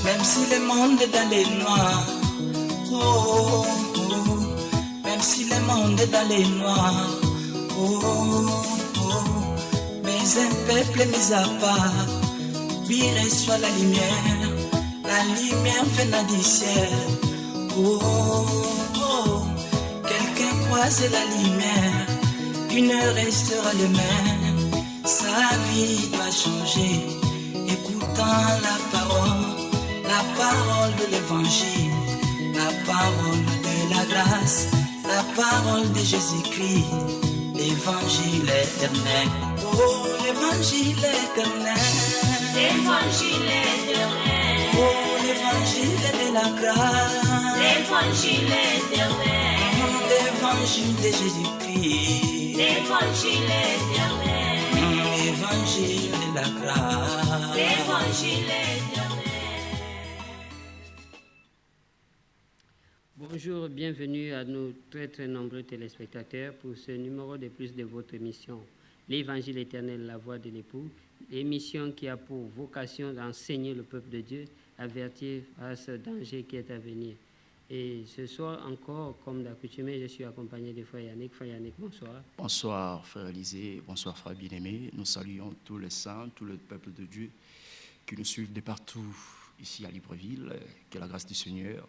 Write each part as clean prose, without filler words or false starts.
Même si le monde est dans les noirs, oh, oh, même si le monde est dans les noirs, oh, oh, mais un peuple mis à part, lui reçoit la lumière venant du ciel, oh, oh, quelqu'un croise la lumière, il ne restera le même, sa vie va changer, écoutant la parole de l'évangile, la parole de la grâce, la parole de Jésus-Christ, l'évangile éternel. Oh, l'évangile éternel. L'évangile éternel. Oh, l'évangile de la grâce. L'évangile éternel. L'évangile de Jésus-Christ. L'évangile éternel. L'évangile de la grâce. L'évangile éternel. Bonjour, bienvenue à nos très nombreux téléspectateurs pour ce numéro de plus de votre émission, l'Évangile éternel, la voix de l'époux, l'émission qui a pour vocation d'enseigner le peuple de Dieu, avertir à ce danger qui est à venir. Et ce soir encore, comme d'accoutumé, je suis accompagné de Frère Yannick. Frère Yannick, bonsoir. Bonsoir Frère Élisée, bonsoir Frère bien-aimé. Nous saluons tous les saints, tout le peuple de Dieu qui nous suivent de partout ici à Libreville. Que la grâce du Seigneur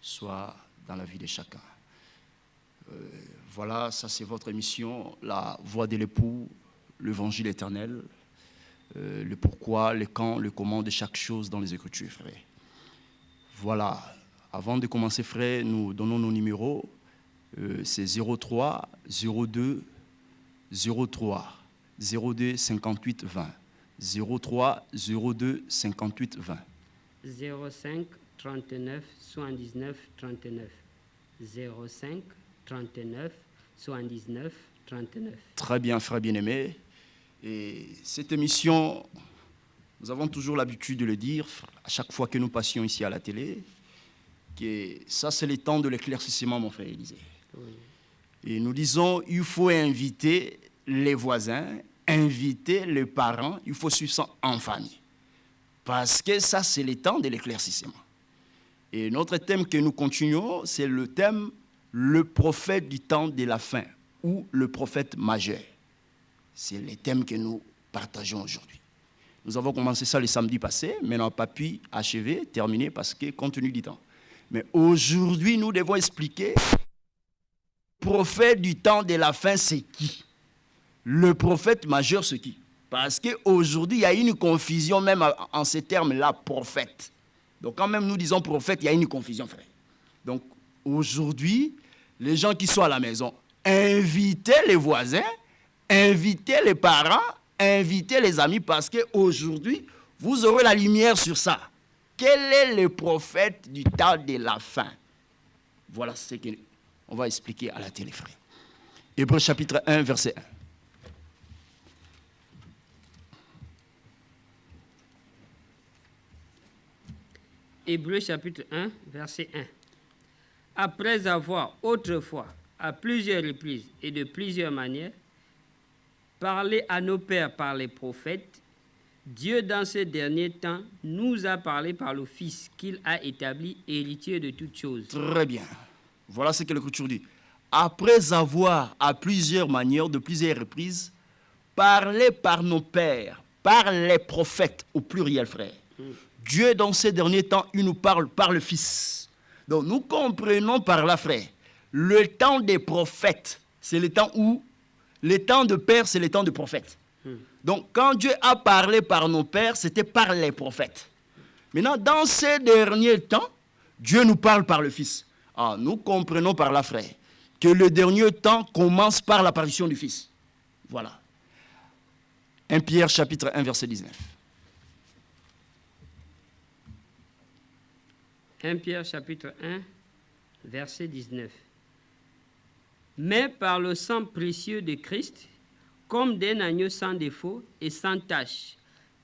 soit dans la vie de chacun. Voilà, ça c'est votre émission, la voix de l'époux, l'évangile éternel, le pourquoi, le quand, le comment de chaque chose dans les Écritures, frère. Voilà, avant de commencer, frère, nous donnons nos numéros, c'est 03 02 03 02 58 20. 03 02 58 20. 05 39 79 39. 05 39 79 39. Très bien, frère bien-aimé. Et cette émission, nous avons toujours l'habitude de le dire, à chaque fois que nous passions ici à la télé, que ça, c'est le temps de l'éclaircissement, mon frère Élisée. Oui. Et nous disons, il faut inviter les voisins, inviter les parents, il faut suivre ça en famille. Parce que ça, c'est le temps de l'éclaircissement. Et notre thème que nous continuons, c'est le thème « Le prophète du temps de la fin » ou « Le prophète majeur ». C'est le thème que nous partageons aujourd'hui. Nous avons commencé ça le samedi passé, mais on n'a pas pu achever, terminer, parce que compte tenu du temps. Mais aujourd'hui, nous devons expliquer le prophète du temps de la fin, c'est qui? Le prophète majeur, c'est qui? Parce qu'aujourd'hui, il y a une confusion même en ces termes-là, prophète. Donc quand même nous disons prophète, il y a une confusion, frère. Donc aujourd'hui, les gens qui sont à la maison, invitez les voisins, invitez les parents, invitez les amis, parce qu'aujourd'hui, vous aurez la lumière sur ça. Quel est le prophète du temps de la fin? Voilà ce qu'on va expliquer à la télé, frère. Hébreux chapitre 1, verset 1. Hébreux chapitre 1, verset 1. Après avoir autrefois, à plusieurs reprises et de plusieurs manières, parlé à nos pères par les prophètes, Dieu, dans ces derniers temps, nous a parlé par le Fils qu'il a établi héritier de toutes choses. Très bien. Voilà ce que l'Écriture dit. Après avoir, à plusieurs manières, de plusieurs reprises, parlé par nos pères, par les prophètes, au pluriel, frère. Dieu, dans ces derniers temps, il nous parle par le Fils. Donc, nous comprenons par là, frère, le temps des prophètes, c'est le temps où, le temps de père, c'est le temps de prophète. Donc, quand Dieu a parlé par nos pères, c'était par les prophètes. Maintenant, dans ces derniers temps, Dieu nous parle par le Fils. Ah, nous comprenons par là, frère, que le dernier temps commence par l'apparition du Fils. Voilà. 1 Pierre, chapitre 1, verset 19. 1 Pierre chapitre 1, verset 19. Mais par le sang précieux de Christ, comme d'un agneau sans défaut et sans tache,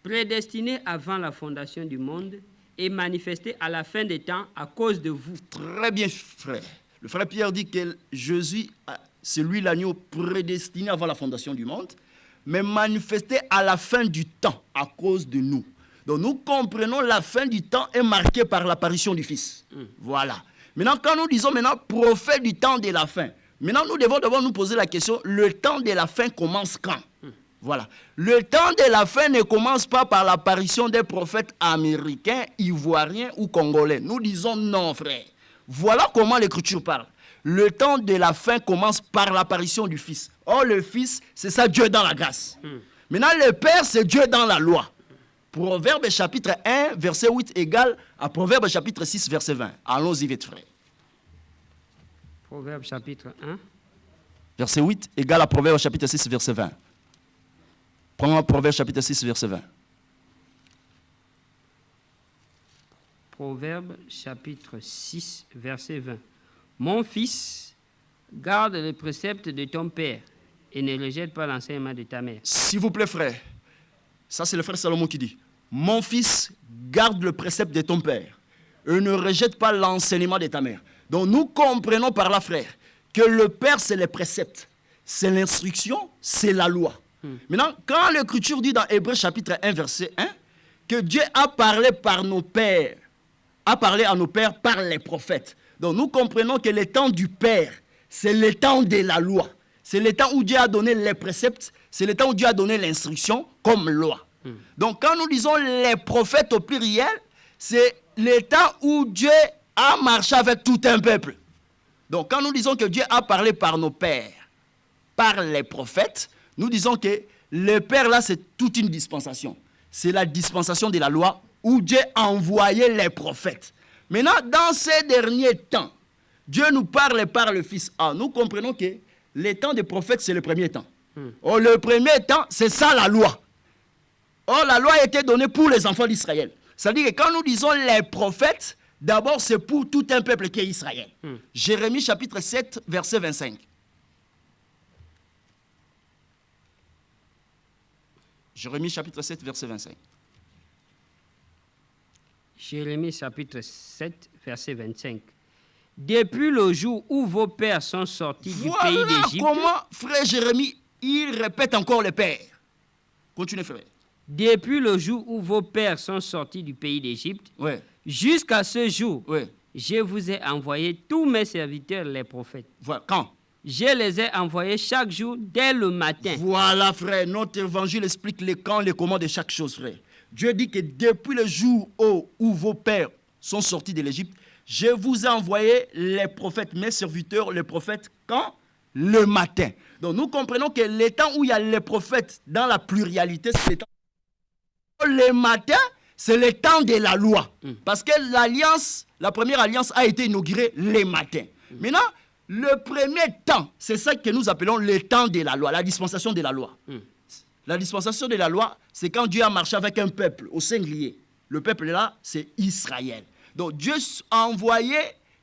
prédestiné avant la fondation du monde et manifesté à la fin des temps à cause de vous. Très bien, frère. Le frère Pierre dit que Jésus, c'est lui l'agneau prédestiné avant la fondation du monde, mais manifesté à la fin du temps à cause de nous. Donc nous comprenons la fin du temps est marquée par l'apparition du Fils. Voilà. Maintenant, quand nous disons maintenant prophète du temps de la fin, maintenant nous devons d'abord nous poser la question, le temps de la fin commence quand? Voilà. Le temps de la fin ne commence pas par l'apparition des prophètes américains, ivoiriens ou congolais. Nous disons non, frère. Voilà comment l'Écriture parle. Le temps de la fin commence par l'apparition du Fils. Or, le Fils, c'est ça Dieu dans la grâce. Maintenant, le Père, c'est Dieu dans la loi. Proverbe chapitre 1, verset 8 égale à Proverbe chapitre 6, verset 20. Allons-y vite, frère. Proverbe chapitre 1. Verset 8 égale à Proverbe chapitre 6, verset 20. Prends Proverbe chapitre 6, verset 20. Proverbe chapitre 6, verset 20. Mon fils, garde les préceptes de ton père et ne rejette pas l'enseignement de ta mère. S'il vous plaît, frère. Ça, c'est le frère Salomon qui dit. Mon fils, garde le précepte de ton père et ne rejette pas l'enseignement de ta mère. Donc, nous comprenons par là, frère, que le père, c'est les préceptes, c'est l'instruction, c'est la loi. Maintenant, quand l'Écriture dit dans Hébreux chapitre 1, verset 1, que Dieu a parlé par nos pères, a parlé à nos pères par les prophètes. Donc nous comprenons que le temps du Père, c'est le temps de la loi. C'est le temps où Dieu a donné les préceptes, c'est le temps où Dieu a donné l'instruction comme loi. Donc quand nous disons les prophètes au pluriel, c'est le temps où Dieu a marché avec tout un peuple. Donc quand nous disons que Dieu a parlé par nos pères, par les prophètes, nous disons que le Père là, c'est toute une dispensation. C'est la dispensation de la loi où Dieu a envoyé les prophètes. Maintenant, dans ces derniers temps, Dieu nous parle par le Fils. Ah, nous comprenons que le temps des prophètes, c'est le premier temps. Oh, le premier temps, c'est ça la loi. Oh, la loi a été donnée pour les enfants d'Israël. C'est-à-dire que quand nous disons les prophètes, d'abord c'est pour tout un peuple qui est Israël. Jérémie chapitre 7, verset 25. Jérémie chapitre 7, verset 25. Jérémie chapitre 7, verset 25. Depuis le jour où vos pères sont sortis du pays d'Égypte. Comment, frère Jérémie, il répète encore les pères. Continuez, frère. Depuis le jour où vos pères sont sortis du pays d'Égypte, jusqu'à ce jour, je vous ai envoyé tous mes serviteurs, les prophètes. Voilà. Quand? Je les ai envoyés chaque jour dès le matin. Voilà, frère. Notre évangile explique les quand, les comment de chaque chose, frère. Dieu dit que depuis le jour où vos pères sont sortis de l'Égypte, je vous ai envoyé les prophètes, mes serviteurs, les prophètes, quand? Le matin. Donc nous comprenons que le temps où il y a les prophètes dans la pluralité, c'est le temps. Le matin, c'est le temps de la loi. Parce que l'alliance, la première alliance a été inaugurée le matin. Maintenant, le premier temps, c'est ça que nous appelons le temps de la loi, la dispensation de la loi. La dispensation de la loi, c'est quand Dieu a marché avec un peuple au singulier. Le peuple là, c'est Israël. Donc Dieu a envoyé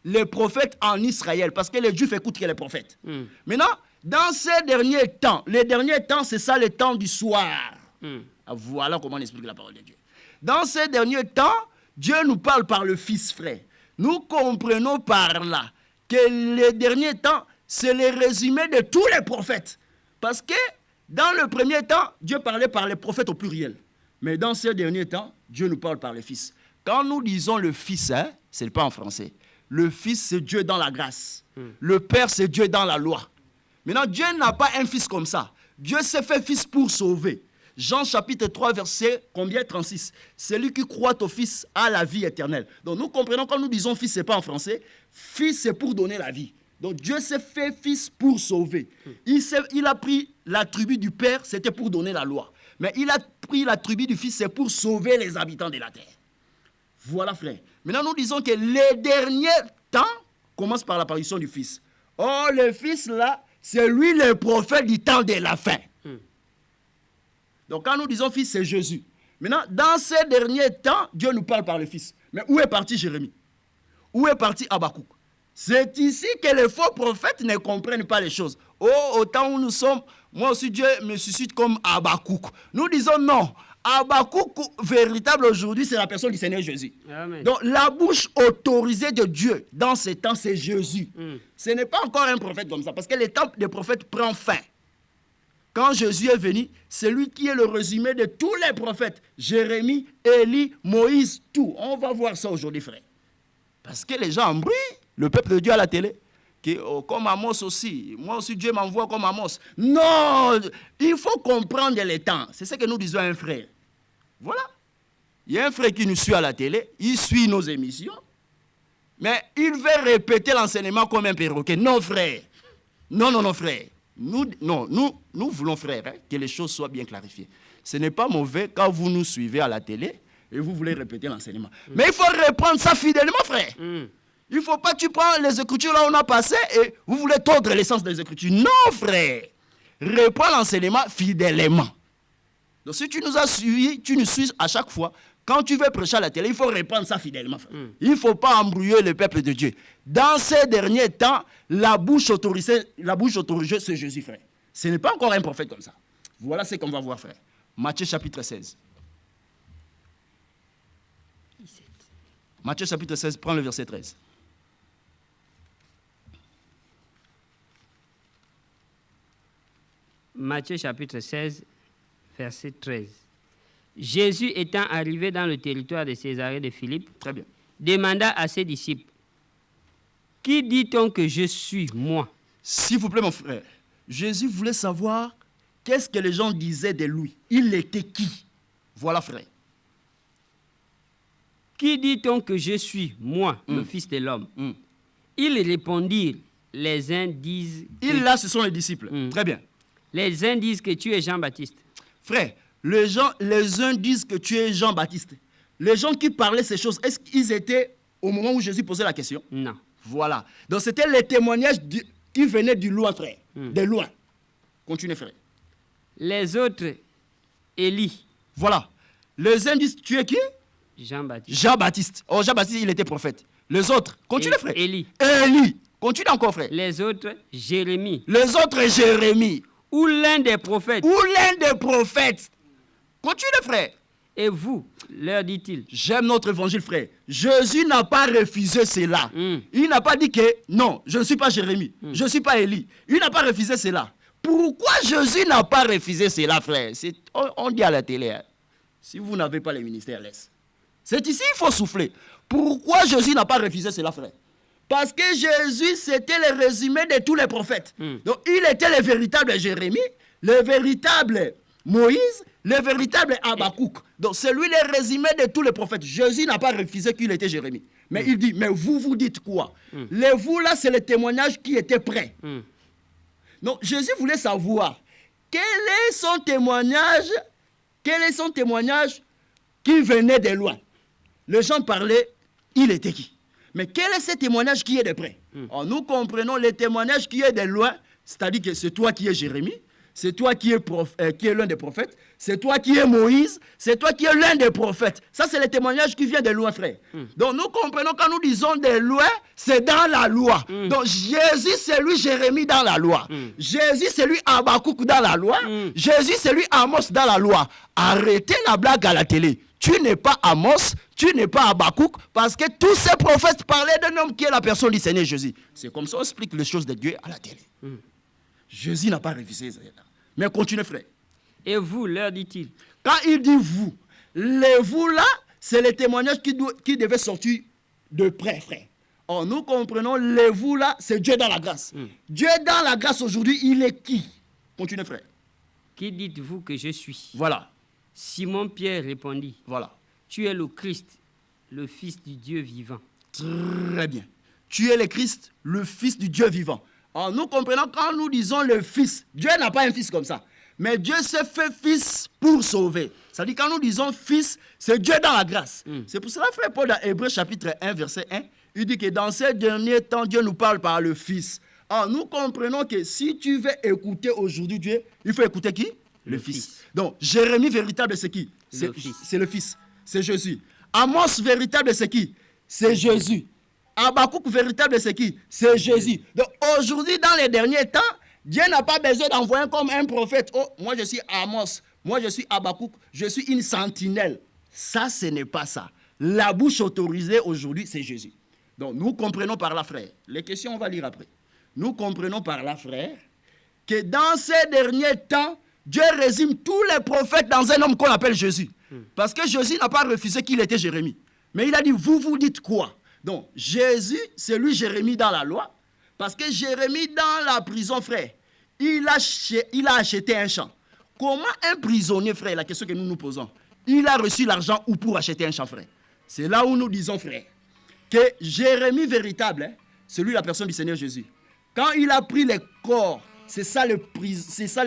les prophètes en Israël parce que les Juifs écoutent que les prophètes. Maintenant, dans ces derniers temps, les derniers temps, c'est ça le temps du soir. Voilà comment on explique la parole de Dieu. Dans ces derniers temps, Dieu nous parle par le Fils, frère. Nous comprenons par là que les derniers temps, c'est le résumé de tous les prophètes. Parce que dans le premier temps, Dieu parlait par les prophètes au pluriel. Mais dans ces derniers temps, Dieu nous parle par le Fils. Quand nous disons le Fils, ce n'est pas en français. Le Fils, c'est Dieu dans la grâce. Le Père, c'est Dieu dans la loi. Maintenant, Dieu n'a pas un Fils comme ça. Dieu s'est fait Fils pour sauver. Jean chapitre 3, verset combien? 36. Celui qui croit au Fils a la vie éternelle. Donc nous comprenons quand nous disons Fils, ce n'est pas en français. Fils, c'est pour donner la vie. Donc Dieu s'est fait Fils pour sauver. Il a pris l'attribut du Père, c'était pour donner la loi. Mais il a pris l'attribut du Fils, c'est pour sauver les habitants de la terre. Voilà, frère. Maintenant, nous disons que les derniers temps commencent par l'apparition du Fils. Oh, le Fils, là, c'est lui le prophète du temps de la fin. Donc, quand nous disons Fils, c'est Jésus. Maintenant, dans ces derniers temps, Dieu nous parle par le Fils. Mais où est parti Jérémie? Où est parti Habakkuk? C'est ici que les faux prophètes ne comprennent pas les choses. Oh, au temps où nous sommes, moi aussi Dieu me suscite comme Habakkuk. Nous disons non. Habakkuk, véritable aujourd'hui, c'est la personne du Seigneur Jésus. Amen. Donc la bouche autorisée de Dieu dans ces temps, c'est Jésus. Ce n'est pas encore un prophète comme ça, parce que le temps des prophètes prend fin. quand Jésus est venu, c'est lui qui est le résumé de tous les prophètes. Jérémie, Élie, Moïse, tout. On va voir ça aujourd'hui, frère. Parce que les gens embrouillent le peuple de Dieu à la télé. Comme Amos aussi. Moi aussi, Dieu m'envoie comme Amos. Non, il faut comprendre les temps. C'est ce que nous disons à un frère. Voilà. Il y a un frère qui nous suit à la télé. Il suit nos émissions. Mais il veut répéter l'enseignement comme un perroquet. Non, frère. Non, frère. Nous voulons, frère, que les choses soient bien clarifiées. Ce n'est pas mauvais quand vous nous suivez à la télé et vous voulez répéter l'enseignement. Mais il faut reprendre ça fidèlement, frère. Il ne faut pas que tu prends les Écritures là où on a passé et vous voulez tordre l'essence des Écritures. Non, frère. Reprends l'enseignement fidèlement. Donc si tu nous as suivis, tu nous suis à chaque fois. Quand tu veux prêcher à la télé, il faut reprendre ça fidèlement, frère. Il ne faut pas embrouiller le peuple de Dieu. Dans ces derniers temps, la bouche autorisée, c'est Jésus, frère. Ce n'est pas encore un prophète comme ça. Voilà ce qu'on va voir, frère. Matthieu chapitre 16. Matthieu chapitre 16, prends le verset 13. Matthieu chapitre 16, verset 13. Jésus étant arrivé dans le territoire de Césarée de Philippe, Très bien. demanda à ses disciples, « Qui dit-on que je suis, moi ?» S'il vous plaît, mon frère, Jésus voulait savoir qu'est-ce que les gens disaient de lui. Il était qui? Voilà, frère. Qui dit-on que je suis, moi, le Fils de l'homme? Ils répondirent, les uns disent... Ils, là, ce sont les disciples. Très bien. Les uns disent que tu es Jean-Baptiste. Frère, les uns disent que tu es Jean-Baptiste. Les gens qui parlaient ces choses, est-ce qu'ils étaient au moment où Jésus posait la question? Non. Voilà. Donc, c'était les témoignages qui venaient du loin, frère. De loin. Continuez, frère. Les autres, Élie. Voilà. Les uns disent, tu es qui? Jean-Baptiste. Jean-Baptiste. Oh, Jean-Baptiste, il était prophète. Les autres, continue, frère. Élie. Élie. Continue encore, frère. Les autres, Jérémie. Les autres, Jérémie. Ou l'un des prophètes. Ou l'un des prophètes. Continue, frère. Et vous, leur dit-il. J'aime notre évangile, frère. Jésus n'a pas refusé cela. Il n'a pas dit que non, je ne suis pas Jérémie, je ne suis pas Élie. Il n'a pas refusé cela. Pourquoi Jésus n'a pas refusé cela, frère? On dit à la télé, hein, si vous n'avez pas les ministères, laisse. C'est ici il faut souffler. Pourquoi Jésus n'a pas refusé cela, frère? Parce que Jésus, c'était le résumé de tous les prophètes. Donc, il était le véritable Jérémie, le véritable Moïse, le véritable Habakkuk. Donc, c'est lui le résumé de tous les prophètes. Jésus n'a pas refusé qu'il était Jérémie. Mais il dit, mais vous dites quoi? Les vous, là, c'est le témoignage qui était prêt. Donc, Jésus voulait savoir quel est son témoignage qui venait de loin. Les gens parlaient, il était qui? Mais quel est ce témoignage qui est de près? Alors, nous comprenons le témoignage qui est de loin, c'est-à-dire que c'est toi qui es Jérémie, c'est toi qui es l'un des prophètes, c'est toi qui es Moïse, c'est toi qui es l'un des prophètes. Ça, c'est le témoignage qui vient de loin, frère. Donc, nous comprenons quand nous disons de loin, c'est dans la loi. Donc, Jésus, c'est lui Jérémie dans la loi. Jésus, c'est lui Habakkuk dans la loi. Jésus, c'est lui Amos dans la loi. Arrêtez la blague à la télé. Tu n'es pas Amos, tu n'es pas Habakkuk, parce que tous ces prophètes parlaient d'un homme qui est la personne du Seigneur Jésus. C'est comme ça qu'on explique les choses de Dieu à la télé. Jésus n'a pas refusé ça. Mais continue, frère. Et vous, leur dit-il. Quand il dit vous, les vous là, c'est le témoignage qui devait sortir de près, frère. Or, nous comprenons, les vous là, c'est Dieu dans la grâce. Dieu dans la grâce aujourd'hui, il est qui? Continue, frère. Qui dites-vous que je suis? Voilà. Simon-Pierre répondit. Voilà. Tu es le Christ, le Fils du Dieu vivant. Très bien. Tu es le Christ, le Fils du Dieu vivant. Alors, nous comprenons quand nous disons le Fils, Dieu n'a pas un Fils comme ça. Mais Dieu s'est fait Fils pour sauver. C'est-à-dire quand nous disons Fils, c'est Dieu dans la grâce. C'est pour cela, frère Paul, dans Hébreux chapitre 1, verset 1, il dit que dans ces derniers temps, Dieu nous parle par le Fils. Alors, nous comprenons que si tu veux écouter aujourd'hui Dieu, il faut écouter qui? Le Fils. Donc, Jérémie véritable, c'est qui? C'est le Fils. C'est Jésus. Amos véritable, c'est qui? C'est Jésus. Habakkuk véritable, c'est qui? C'est Jésus. Donc, aujourd'hui, dans les derniers temps, Dieu n'a pas besoin d'envoyer comme un prophète. Oh, moi, je suis Amos. Moi, je suis Habakkuk. Je suis une sentinelle. Ça, ce n'est pas ça. La bouche autorisée aujourd'hui, c'est Jésus. Donc, nous comprenons par là, frère. Les questions, on va lire après. Nous comprenons par là, frère, que dans ces derniers temps, Dieu résume tous les prophètes dans un homme qu'on appelle Jésus. Parce que Jésus n'a pas refusé qu'il était Jérémie. Mais il a dit, vous dites quoi? Donc, Jésus, c'est lui Jérémie dans la loi. Parce que Jérémie, dans la prison, frère, il a acheté un champ. Comment un prisonnier, frère, la question que nous nous posons, il a reçu l'argent ou pour acheter un champ, frère? C'est là où nous disons, frère, que Jérémie véritable, c'est lui la personne du Seigneur Jésus. Quand il a pris les corps, c'est ça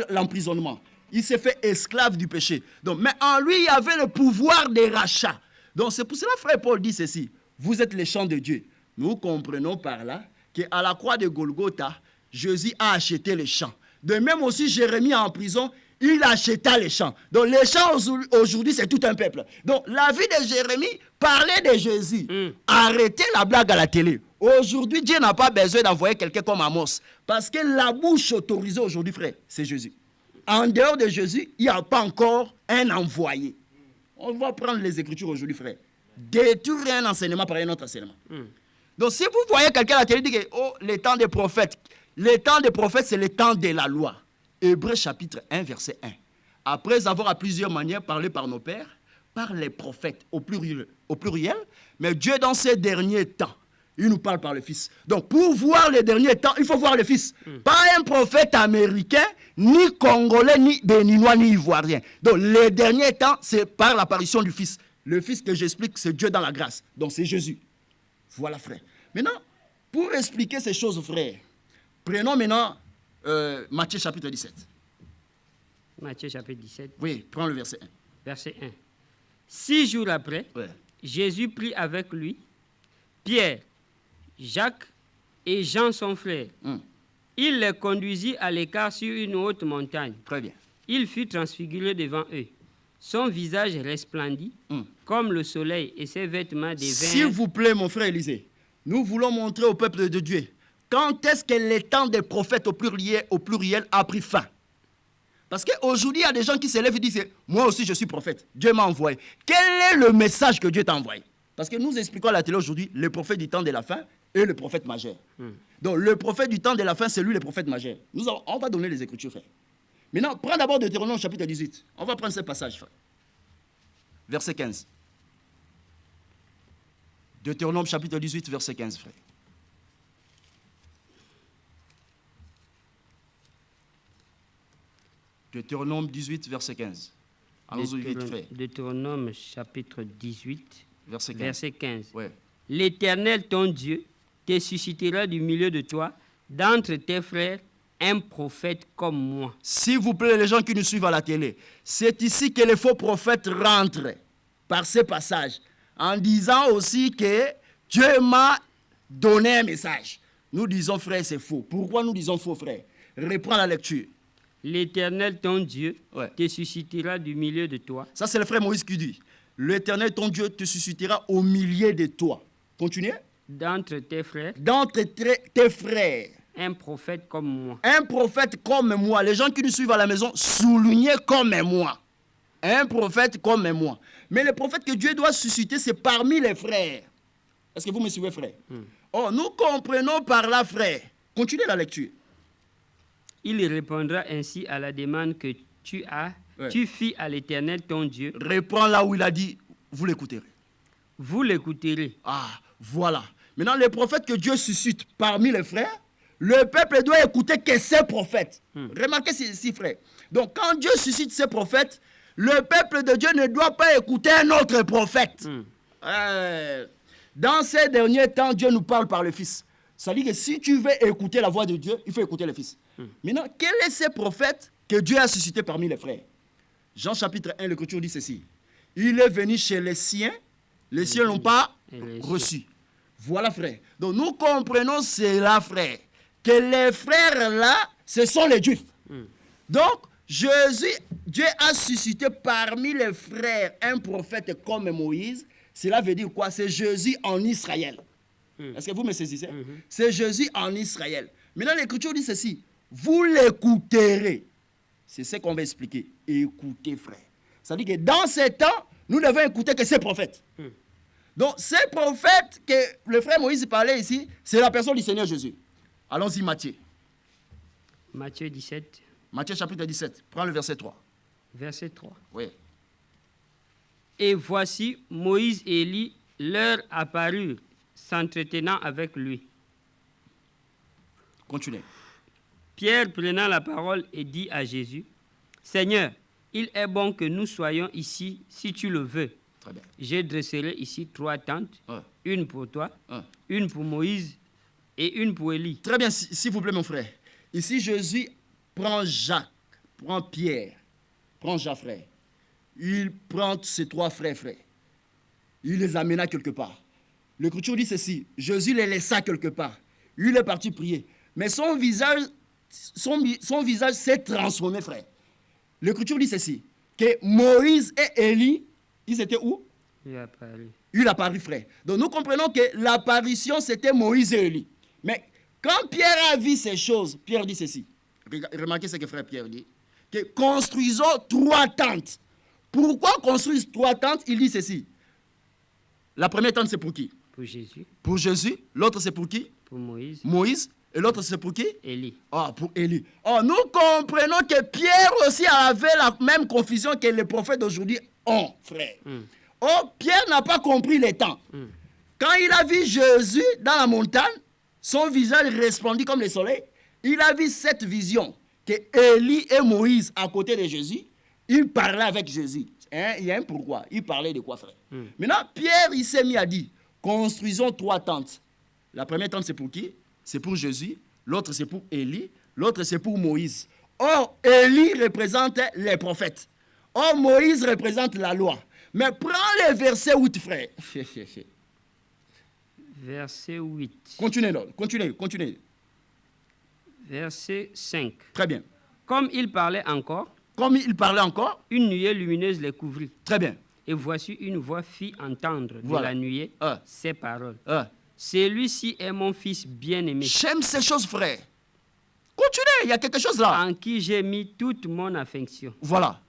l'emprisonnement. Il s'est fait esclave du péché. Donc, mais en lui, il y avait le pouvoir des rachats. Donc c'est pour cela, frère Paul dit ceci. Vous êtes les champs de Dieu. Nous comprenons par là qu'à la croix de Golgotha, Jésus a acheté les champs. De même aussi, Jérémie en prison, il acheta les champs. Donc les champs aujourd'hui, c'est tout un peuple. Donc la vie de Jérémie parlait de Jésus. Arrêtez la blague à la télé. Aujourd'hui, Dieu n'a pas besoin d'envoyer quelqu'un comme Amos. Parce que la bouche autorisée aujourd'hui, frère, c'est Jésus. En dehors de Jésus, il n'y a pas encore un envoyé. On va prendre les Écritures aujourd'hui, frère. Détruire un enseignement par un autre enseignement. Donc si vous voyez quelqu'un à la télé dire que les temps des prophètes, c'est le temps de la loi. Hébreux chapitre 1, verset 1. Après avoir à plusieurs manières parlé par nos pères, par les prophètes au pluriel, mais Dieu dans ces derniers temps, il nous parle par le Fils. Donc pour voir les derniers temps, il faut voir le Fils. Pas un prophète américain, ni congolais, ni béninois, ni ivoirien. Donc les derniers temps, c'est par l'apparition du Fils. Le Fils que j'explique, c'est Dieu dans la grâce. Donc c'est Jésus. Voilà, frère. Maintenant, pour expliquer ces choses, frère, prenons maintenant Matthieu chapitre 17. Matthieu chapitre 17. Oui, prends le verset 1. Verset 1. 6 jours après, Ouais. Jésus prit avec lui Pierre, Jacques et Jean son frère. Il les conduisit à l'écart sur une haute montagne. Très bien. Il fut transfiguré devant eux. Son visage resplendit comme le soleil et ses vêtements devinrent... S'il vous plaît, mon frère Élisée, nous voulons montrer au peuple de Dieu quand est-ce que le temps des prophètes au pluriel a pris fin. Parce qu'aujourd'hui, il y a des gens qui se lèvent et disent « Moi aussi, je suis prophète. Dieu m'a envoyé. » Quel est le message que Dieu t'a envoyé? Parce que nous expliquons à la télé aujourd'hui le prophète du temps de la fin et le prophète majeur. Donc, le prophète du temps de la fin, c'est lui le prophète majeur. On va donner les Écritures, frère. Maintenant, prends d'abord Deutéronome chapitre 18. On va prendre ce passage, frère. Verset 15. Deutéronome chapitre 18, verset 15, frère. Deutéronome 18, verset 15. Allons-y vite, frère. Deutéronome chapitre 18, Verset 15. verset 15. Ouais. L'Éternel, ton Dieu, te suscitera du milieu de toi, d'entre tes frères, un prophète comme moi. S'il vous plaît, les gens qui nous suivent à la télé, c'est ici que les faux prophètes rentrent par ce passage, en disant aussi que Dieu m'a donné un message. Nous disons, frère, c'est faux. Pourquoi nous disons faux, frère? Reprends la lecture. L'Éternel, ton Dieu, Ouais. te suscitera du milieu de toi. Ça, c'est le frère Moïse qui dit. L'Éternel, ton Dieu, te suscitera au milieu de toi. Continuez. D'entre tes frères, D'entre tes frères. un prophète comme moi. Un prophète comme moi. Les gens qui nous suivent à la maison, soulignez comme moi. Un prophète comme moi. Mais le prophète que Dieu doit susciter, c'est parmi les frères. Est-ce que vous me suivez, frère? Oh, nous comprenons par là, frère. Continuez la lecture. Il répondra ainsi à la demande que tu fis à l'Éternel ton Dieu. Reprends là où il a dit, vous l'écouterez. Vous l'écouterez. Ah, voilà. Maintenant, les prophètes que Dieu suscite parmi les frères, le peuple doit écouter que ces prophètes. Remarquez ceci, frère. Donc, quand Dieu suscite ces prophètes, le peuple de Dieu ne doit pas écouter un autre prophète. Dans ces derniers temps, Dieu nous parle par le Fils. Ça dit que si tu veux écouter la voix de Dieu, il faut écouter le Fils. Maintenant, quels sont ces prophètes que Dieu a suscités parmi les frères? Jean chapitre 1, l'Écriture dit ceci. Il est venu chez les siens n'ont pas reçu. Voilà, frère. Donc, nous comprenons cela, frère, que les frères là, ce sont les Juifs. Donc, Dieu a suscité parmi les frères un prophète comme Moïse. Cela veut dire quoi? C'est Jésus en Israël. Est-ce que vous me saisissez? C'est Jésus en Israël. Maintenant, l'Écriture dit ceci. Vous l'écouterez. C'est ce qu'on va expliquer. Écoutez, frère. Ça dit que dans ces temps, nous devons écouter que ces prophètes. Donc, ces prophètes que le frère Moïse parlait ici, c'est la personne du Seigneur Jésus. Allons-y, Matthieu. Matthieu 17, Matthieu chapitre 17, prends le verset 3. Verset 3. Oui. Et voici, Moïse et Élie leur apparurent, s'entretenant avec lui. Continuez. Pierre prenant la parole et dit à Jésus, « Seigneur, il est bon que nous soyons ici, si tu le veux. Très bien. Je dresserai ici 3 tentes, Ouais. une pour toi, Ouais. une pour Moïse et une pour Élie. » Très bien, s'il vous plaît, mon frère. Ici, Jésus prend Jacques, prend Pierre, prend Jacques, frère. Il prend ses 3 frères. Il les amena quelque part. L'Écriture dit ceci, Jésus les laissa quelque part. Il est parti prier. Mais son visage s'est transformé, frère. L'Écriture dit ceci, que Moïse et Élie, ils étaient où? Il a parlé. Il a apparu, frère. Donc nous comprenons que l'apparition, c'était Moïse et Élie. Mais quand Pierre a vu ces choses, Pierre dit ceci. Remarquez ce que frère Pierre dit. Que construisons 3 tentes. Pourquoi construire 3 tentes? Il dit ceci. La première tente, c'est pour qui? Pour Jésus, Pour Jésus. L'autre, c'est pour qui? pour Moïse, Moïse. Et l'autre, c'est pour qui? Élie. Ah, pour Élie. Oh, nous comprenons que Pierre aussi avait la même confusion que les prophètes d'aujourd'hui ont, frère. Oh, Pierre n'a pas compris les temps. Quand il a vu Jésus dans la montagne, son visage resplendit comme le soleil. Il a vu cette vision que Élie et Moïse à côté de Jésus, ils parlaient avec Jésus. Hein? Il y a un pourquoi. Ils parlaient de quoi, frère? Maintenant, Pierre, il s'est mis à dire, construisons 3 tentes. La première tente, c'est pour qui? C'est pour Jésus. L'autre, c'est pour Élie. L'autre, c'est pour Moïse. Or, Élie représente les prophètes. Or, Moïse représente la loi. Mais prends le verset 8, frère. Verset 8. Continuez. Verset 5. Très bien. Comme il parlait encore, Comme il parlait encore, une nuée lumineuse les couvrit. très bien. Et voici une voix fit entendre Voilà. de la nuée Ah. ces paroles. Ah. Celui-ci est mon fils bien-aimé, J'aime ces choses, frère. Continuez, il y a quelque chose là. en qui j'ai mis toute mon affection. Voilà.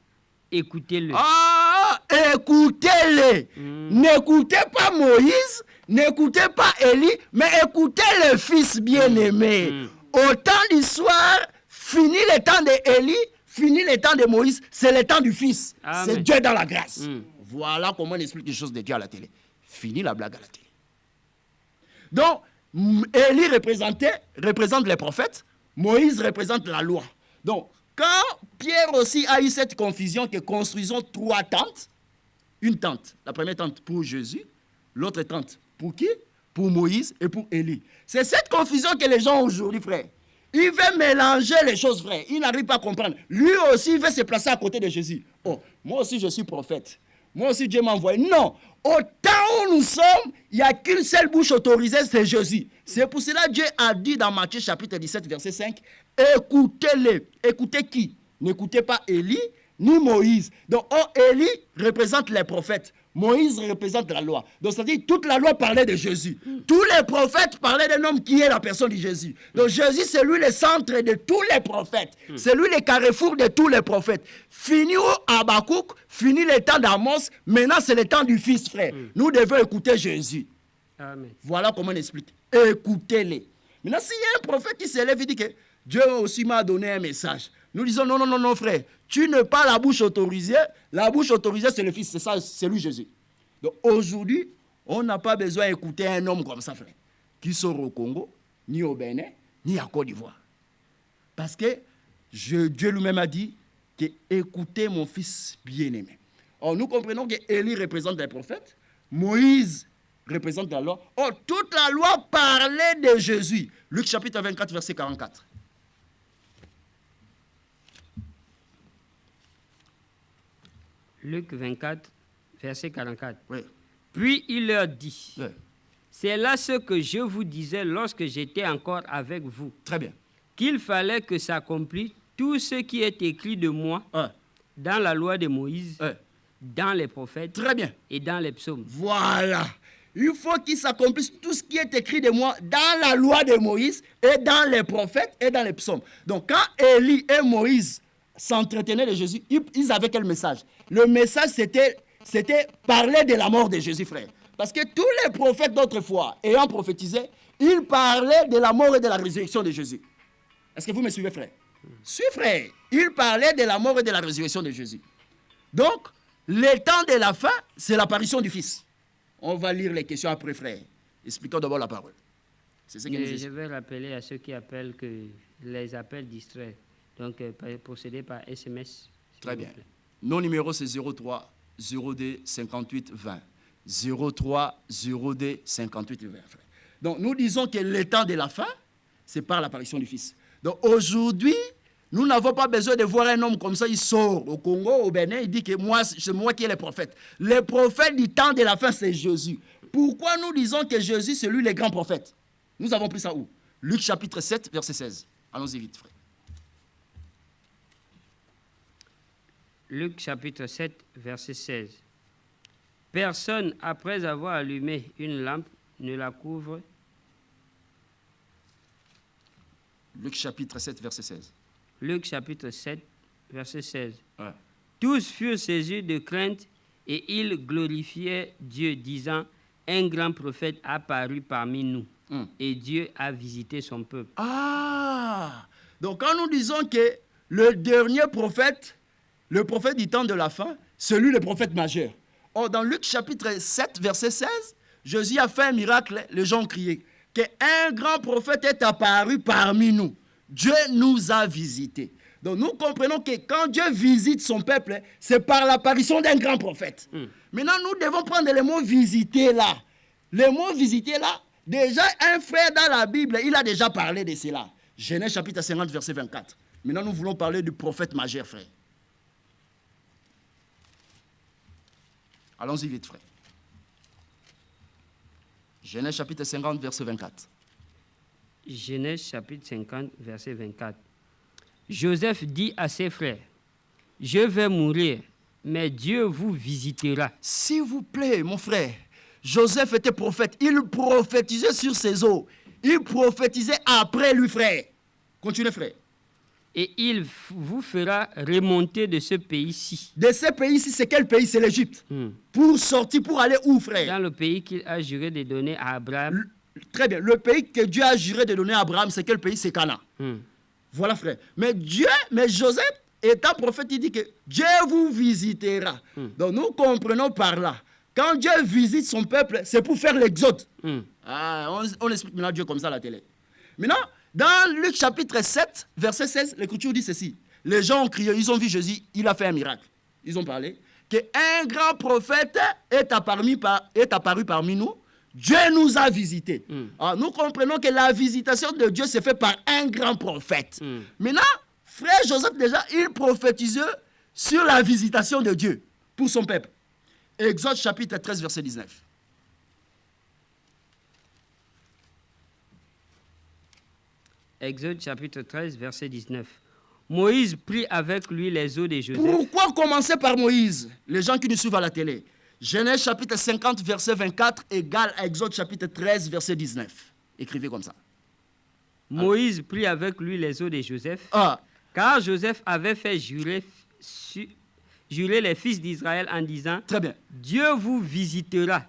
Écoutez-le. Ah, écoutez-les. N'écoutez pas Moïse, n'écoutez pas Élie, mais écoutez le fils bien-aimé. Au temps du soir, fini le temps d'Élie, fini le temps de Moïse, c'est le temps du fils. Amen. C'est Dieu dans la grâce. Voilà comment on explique les choses de Dieu à la télé. Fini la blague à la télé. Donc, Élie représente les prophètes, Moïse représente la loi. Donc, quand Pierre aussi a eu cette confusion que construisons 3 tentes, une tente, la première tente pour Jésus, l'autre tente pour qui? Pour Moïse et pour Élie. C'est cette confusion que les gens ont aujourd'hui, frère. Il veut mélanger les choses, frère. Il n'arrive pas à comprendre. Lui aussi, il veut se placer à côté de Jésus. Oh, moi aussi, je suis prophète. Moi aussi, Dieu m'a envoyé. Non. Au temps où nous sommes, il n'y a qu'une seule bouche autorisée, c'est Jésus. C'est pour cela que Dieu a dit dans Matthieu chapitre 17, verset 5, écoutez-les. Écoutez qui? N'écoutez pas Élie ni Moïse. Donc, Élie représente les prophètes. Moïse représente la loi. Donc, c'est-à-dire toute la loi parlait de Jésus. Tous les prophètes parlaient d'un homme qui est la personne de Jésus. Donc, Jésus, c'est lui le centre de tous les prophètes. C'est lui le carrefour de tous les prophètes. Fini au Habakkuk, fini le temps d'Amos, maintenant c'est le temps du Fils, frère. Nous devons écouter Jésus. Amen. Voilà comment on explique. Écoutez-les. Maintenant, s'il y a un prophète qui s'élève et dit que Dieu aussi m'a donné un message, nous disons non, frère. Tu n'as pas la bouche autorisée. La bouche autorisée, c'est le Fils. C'est ça, c'est lui, Jésus. Donc aujourd'hui, on n'a pas besoin d'écouter un homme comme ça, frère, qui sort au Congo, ni au Bénin, ni à Côte d'Ivoire. Parce que Dieu lui-même a dit que écoutez mon Fils bien-aimé. Or, nous comprenons que Élie représente les prophètes, Moïse représente la loi. Or, toute la loi parlait de Jésus. Luc chapitre 24, verset 44. Luc 24, verset 44. Oui. Puis il leur dit, Oui. c'est là ce que je vous disais lorsque j'étais encore avec vous, Très bien. qu'il fallait que s'accomplisse tout ce qui est écrit de moi dans la loi de Moïse, dans les prophètes Très bien. et dans les psaumes. Voilà. Il faut qu'il s'accomplisse tout ce qui est écrit de moi dans la loi de Moïse et dans les prophètes et dans les psaumes. Donc, quand Élie et Moïse s'entretenaient de Jésus, ils avaient quel message? Le message, c'était parler de la mort de Jésus, frère. Parce que tous les prophètes d'autrefois, ayant prophétisé, ils parlaient de la mort et de la résurrection de Jésus. Est-ce que vous me suivez, frère? Suis frère. Il parlait de la mort et de la résurrection de Jésus. Donc, le temps de la fin, c'est l'apparition du Fils. On va lire les questions après, frère. Expliquons d'abord la parole. C'est ce que nous Je disons. vais rappeler à ceux qui appellent que les appels distraits, donc procéder par SMS. s'il Très vous bien. plaît. Nos numéros, c'est 03 02 58 20. 03 02 58 20, frère. Donc, nous disons que le temps de la fin, c'est par l'apparition du Fils. Donc, aujourd'hui, nous n'avons pas besoin de voir un homme comme ça, il sort au Congo, au Bénin, il dit que moi, c'est moi qui est le prophète. Le prophète du temps de la fin, c'est Jésus. Pourquoi nous disons que Jésus, c'est lui le grand prophète? Nous avons pris ça où? Luc chapitre 7, verset 16. Allons-y vite, frère. Luc chapitre 7, verset 16. Personne, après avoir allumé une lampe, ne la couvre. Luc chapitre 7, verset 16. Luc chapitre 7, verset 16. Ouais. Tous furent saisis de crainte et ils glorifiaient Dieu, disant, un grand prophète a apparu parmi nous et Dieu a visité son peuple. Ah! Donc, quand nous disons que le dernier prophète, le prophète du temps de la fin, c'est lui le prophète majeur. Or, dans Luc chapitre 7, verset 16, Jésus a fait un miracle, les gens ont crié qu'un grand prophète est apparu parmi nous. Dieu nous a visités. Donc, nous comprenons que quand Dieu visite son peuple, c'est par l'apparition d'un grand prophète. Maintenant, nous devons prendre le mot visiter là. Le mot visiter là, déjà, un frère dans la Bible, il a déjà parlé de cela. Genèse chapitre 50, verset 24. Maintenant, nous voulons parler du prophète majeur, frère. Allons-y vite, frère. Genèse chapitre 50, verset 24. Genèse chapitre 50, verset 24. Joseph dit à ses frères, je vais mourir, mais Dieu vous visitera. S'il vous plaît, mon frère, Joseph était prophète. Il prophétisait sur ses eaux. Il prophétisait après lui, frère. Continuez, frère. Et il vous fera remonter de ce pays-ci. De ce pays-ci, c'est quel pays? C'est l'Égypte. Pour sortir, pour aller où, frère? Dans le pays qu'il a juré de donner à Abraham. Très bien. Le pays que Dieu a juré de donner à Abraham, c'est quel pays? C'est Canaan. Voilà, frère. Mais Joseph, étant prophète, il dit que Dieu vous visitera. Donc, nous comprenons par là. Quand Dieu visite son peuple, c'est pour faire l'exode. On explique maintenant Dieu comme ça à la télé. Maintenant, dans Luc chapitre 7, verset 16, l'Écriture dit ceci. Les gens ont crié, ils ont vu Jésus, il a fait un miracle. Ils ont parlé qu'un grand prophète est apparu parmi nous. Dieu nous a visités. Alors, nous comprenons que la visitation de Dieu se fait par un grand prophète. Maintenant, frère Joseph, déjà, il prophétisait sur la visitation de Dieu pour son peuple. Exode chapitre 13, verset 19. Exode chapitre 13, verset 19. Moïse prit avec lui les eaux de Joseph. Pourquoi commencer par Moïse? Les gens qui nous suivent à la télé. Genèse chapitre 50, verset 24 égale à Exode chapitre 13, verset 19. Écrivez comme ça. Moïse prit avec lui les eaux de Joseph, car Joseph avait fait jurer les fils d'Israël en disant, très bien. Dieu vous visitera.